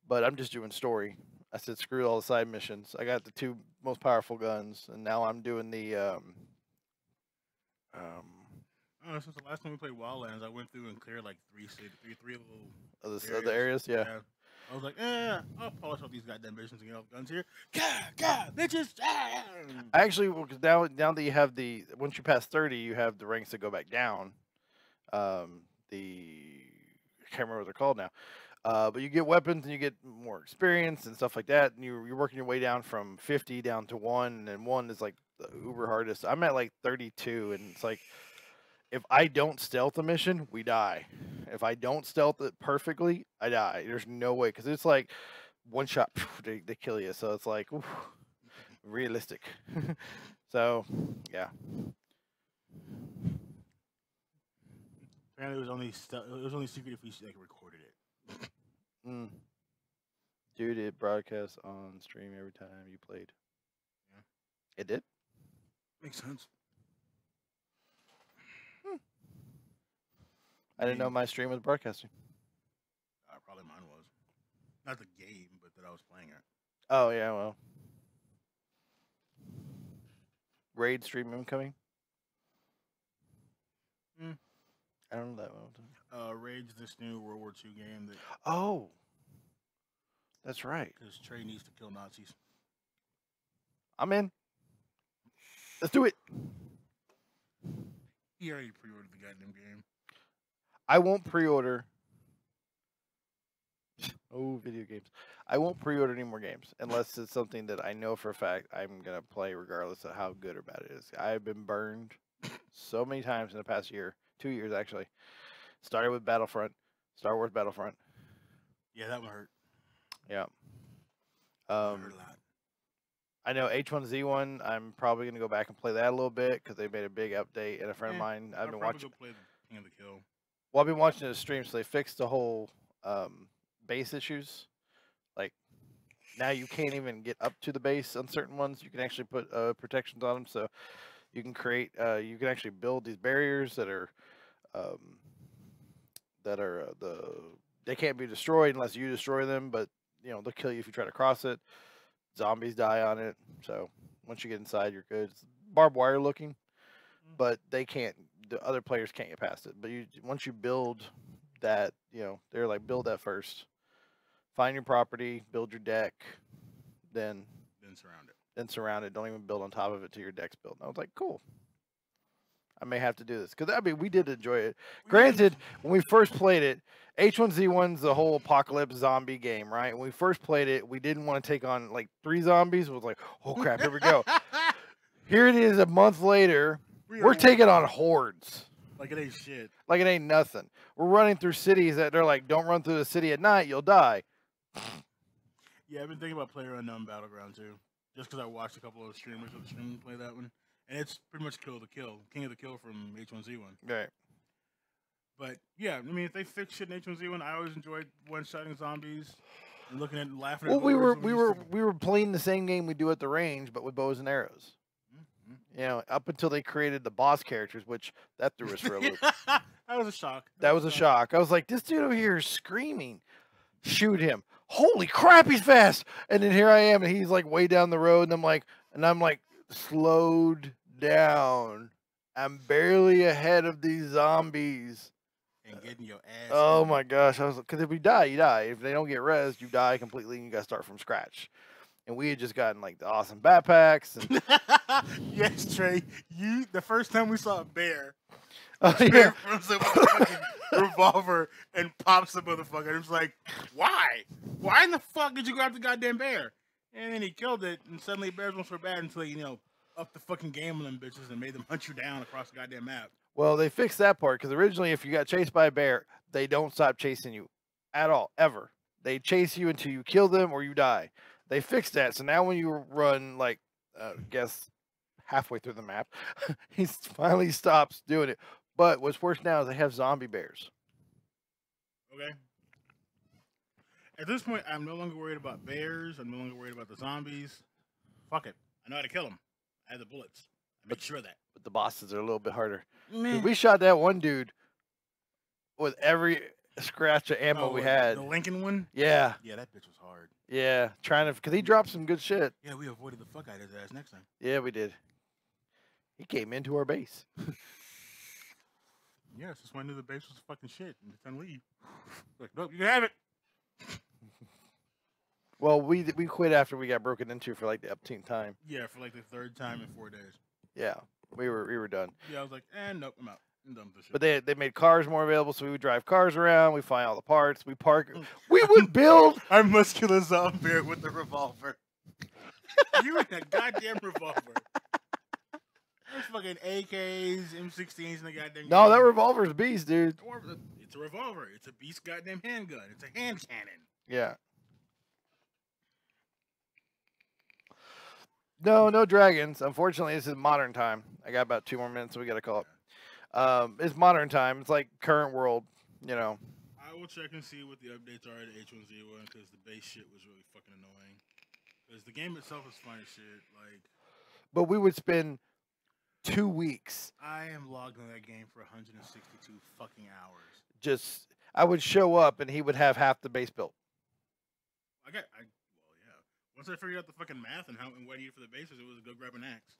But I'm just doing story. I said, screw all the side missions. I got the 2 most powerful guns, and now I'm doing the since the last time we played Wildlands, I went through and cleared like three little other areas. Yeah. I was like, I'll polish off these goddamn missions and get all the guns here. God, bitches. Actually, now that you have once you pass 30, you have the ranks that go back down. I can't remember what they're called now. But you get weapons and you get more experience and stuff like that. And you're working your way down from 50 down to 1, and 1 is like the uber hardest. I'm at like 32, and it's like if I don't stealth a mission, we die. If I don't stealth it perfectly, I die. There's no way because it's like one shot, they kill you. So it's like oof, realistic. So yeah. Apparently, it was only secret if we like recorded it. Mm. Dude, it broadcasts on stream every time you played. Yeah. It did? Makes sense. I didn't know my stream was broadcasting. Probably mine was. Not the game, but that I was playing it. Oh, yeah, well. Raid stream incoming? I don't know that one. Raid's this new World War II game that. Oh! That's right. Because Trey needs to kill Nazis. I'm in. Let's do it. He already pre-ordered the goddamn game. I won't pre-order. Oh, video games. I won't pre-order any more games unless it's something that I know for a fact I'm going to play regardless of how good or bad it is. I've been burned so many times in the past year. 2 years, actually. Started with Battlefront. Star Wars Battlefront. Yeah, that one hurt. Yeah. That hurt a lot. I know H1Z1. I'm probably going to go back and play that a little bit because they made a big update. And a friend of mine, I've been watching. Go play the King of the Kill. Well, I've been watching the stream, so they fixed the whole base issues. Like now, you can't even get up to the base on certain ones. You can actually put protections on them, so you can create. You can actually build these barriers that are they can't be destroyed unless you destroy them. But you know they'll kill you if you try to cross it. Zombies die on it. So once you get inside, you're good. It's barbed wire looking, but they can't. The other players can't get past it. But once you build that, you know, they're like build that first. Find your property, build your deck, then surround it. Then surround it. Don't even build on top of it till your deck's built. And I was like, cool. I may have to do this because I mean we did enjoy it. Granted, when we first played it, H1Z1's the whole apocalypse zombie game, right? When we first played it, we didn't want to take on like 3 zombies. It was like, oh crap, here we go. Here it is a month later. We're taking on hordes. Like it ain't shit. Like it ain't nothing. We're running through cities that they're like, don't run through the city at night, you'll die. Yeah, I've been thinking about PlayerUnknown Battleground too. Just because I watched a couple of streamers of the stream play that one. And it's pretty much King of the Kill from H1Z1. Right. But yeah, I mean, if they fix shit in H1Z1, I always enjoyed one-shotting zombies and looking at laughing. Well, we were playing the same game we do at the range, but with bows and arrows. Mm-hmm. You know, up until they created the boss characters, which that threw us for a loop. That was a shock. That was a shock. I was like, this dude over here is screaming. Shoot him. Holy crap, he's fast. And then here I am, and he's like way down the road, and I'm like slowed down. I'm barely ahead of these zombies. And getting your ass. Oh my gosh. I was because if we die, you die. If they don't get rezzed, you die completely and you gotta start from scratch. And we had just gotten like the awesome backpacks. And yes, Trey. The first time we saw a bear, yeah. runs up with a fucking revolver and pops the motherfucker. It was like, why? Why in the fuck did you grab the goddamn bear? And then he killed it, and suddenly bears weren't so bad until up the fucking game on them bitches and made them hunt you down across the goddamn map. Well, they fixed that part because originally, if you got chased by a bear, they don't stop chasing you at all, ever. They chase you until you kill them or you die. They fixed that, so now when you run like, guess halfway through the map, he finally stops doing it. But what's worse now is they have zombie bears. Okay. At this point, I'm no longer worried about bears. I'm no longer worried about the zombies. Fuck it. I know how to kill them. I have the bullets. I made sure of that. But the bosses are a little bit harder. Man. We shot that one dude with every scratch of ammo we had. The Lincoln one? Yeah. Yeah, that bitch was hard. Yeah, because he dropped some good shit. Yeah, we avoided the fuck out of his ass next time. Yeah, we did. He came into our base. Yes, that's why I knew the base was fucking shit and it's time to leave. Like, nope, you can have it. Well, we quit after we got broken into for like the upteenth time. Yeah, for like the 3rd time in 4 days. Yeah, we were done. Yeah, I was like, nope, I'm out. I'm done with this shit. But they made cars more available, so we would drive cars around. We find all the parts. We park. We would build our muscular zombie with the revolver. You and that goddamn revolver. There's fucking AKs, M16s, and the goddamn. No, that game. revolver's beast, dude. It's a revolver. It's a beast goddamn handgun. It's a hand cannon. Yeah. No dragons. Unfortunately, this is modern time. I got about 2 more minutes, so we got to call it. It's modern time. It's like current world, you know. I will check and see what the updates are to H1Z1 because the base shit was really fucking annoying. Because the game itself is fun as shit. Like, but we would spend 2 weeks. I am logged in that game for 162 fucking hours. I would show up and he would have half the base built. Well, yeah. Once I figured out the fucking math and what I needed for the bases, it was go grab an axe.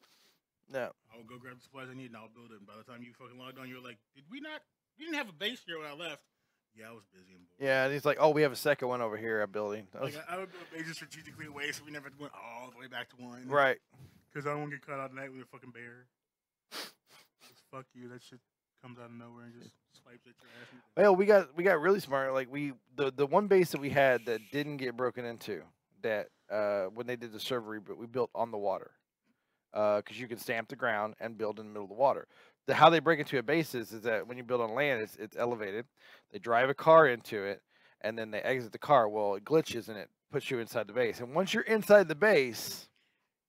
No. I'll go grab the supplies I need and I'll build it. And by the time you fucking logged on, you were like, we didn't have a base here when I left. Yeah, I was busy and bored. Yeah, and he's like, oh, we have a second one over here, a building. Like, I would build bases strategically away so we never went all the way back to one. Right. Because I don't want to get caught out at night with a fucking bear. Just fuck you. That shit comes out of nowhere and just swipes at your ass. Well, we got really smart. Like the one base that we had that didn't get broken into, that when they did the server reboot, we built on the water. Because you can stamp the ground and build in the middle of the water. How they break into a base is that when you build on land, it's elevated. They drive a car into it, and then they exit the car. Well, it glitches, and it puts you inside the base. And once you're inside the base,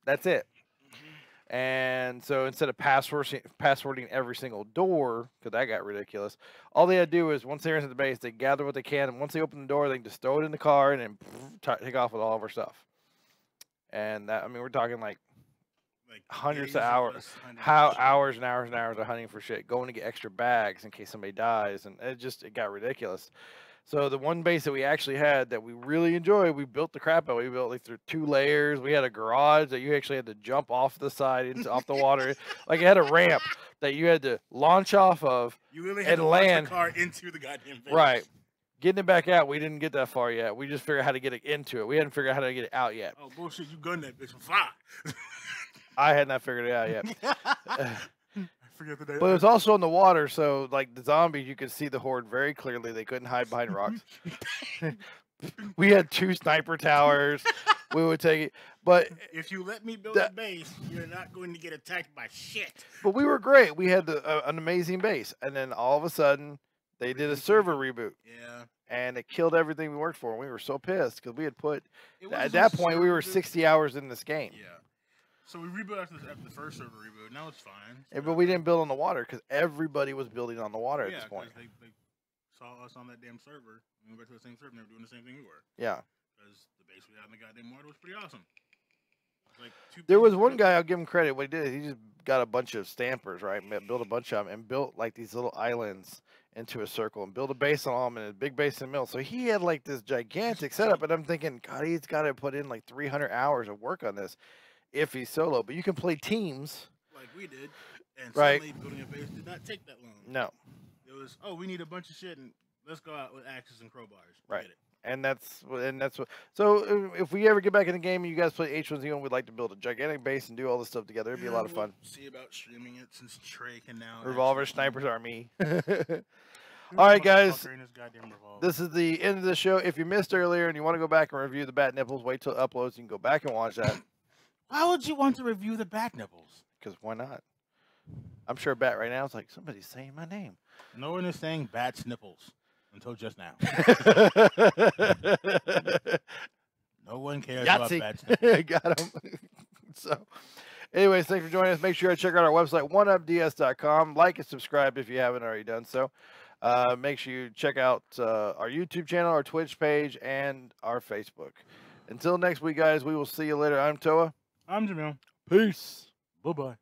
that's it. Mm-hmm. And so instead of passwording every single door, because that got ridiculous, all they had to do is once they're into the base, they gather what they can, and once they open the door, they can just throw it in the car and then take off with all of our stuff. And that, I mean, we're talking like hundreds of hours, hours and hours and hours of hunting for shit, going to get extra bags in case somebody dies, and it got ridiculous. So the one base that we actually had that we really enjoyed, we built the crap out. We built like through 2 layers. We had a garage that you actually had to jump off the side off the water. Like it had a ramp that you had to launch off of. You really had to land the car into the goddamn base. Right. Getting it back out, we didn't get that far yet. We just figured out how to get it into it. We hadn't figured out how to get it out yet. Oh bullshit! You gunned that bitch for fire. I had not figured it out yet. I forget the day. But it was also in the water, so like the zombies, you could see the horde very clearly. They couldn't hide behind rocks. We had 2 sniper towers. We would take it, but if you let me build a base, you're not going to get attacked by shit. But we were great. We had an amazing base, and then all of a sudden, they did a server reboot. Yeah. And it killed everything we worked for. And we were so pissed because we had put at that point we were 60 hours in this game. Yeah. So we rebuilt after the first server reboot. Now it's fine. So but we didn't build on the water because everybody was building on the water at this point. They saw us on that damn server. We went back to the same server and they were doing the same thing we were. Yeah. Because the base we had in the goddamn water was pretty awesome. Like there was one guy, I'll give him credit. What he did, he just got a bunch of stampers, right? Built a bunch of them and built like these little islands into a circle and built a base on them and a big base in the middle. So he had like this gigantic setup. And I'm thinking, God, he's got to put in like 300 hours of work on this if he's solo. But you can play teams. Like we did. And right. Suddenly building a base did not take that long. No. It was, we need a bunch of shit and let's go out with axes and crowbars. Right. And that's what. So if we ever get back in the game and you guys play H1Z1, we'd like to build a gigantic base and do all this stuff together. It'd be a lot of fun. See about streaming it since Trey can now. Revolver snipers are me. All right, guys. This is the end of the show. If you missed earlier and you want to go back and review the Bat Nipples, wait till it uploads. You can go back and watch that. Why would you want to review the Bat Nipples? Because why not? I'm sure Bat right now is like, somebody's saying my name. No one is saying Bat's nipples. Until just now. No one cares about Bat's nipples. Got him. So, anyways, thanks for joining us. Make sure to check out our website, oneupds.com. Like and subscribe if you haven't already done so. Make sure you check out our YouTube channel, our Twitch page, and our Facebook. Until next week, guys, we will see you later. I'm Toa. I'm Jamil. Peace. Bye-bye.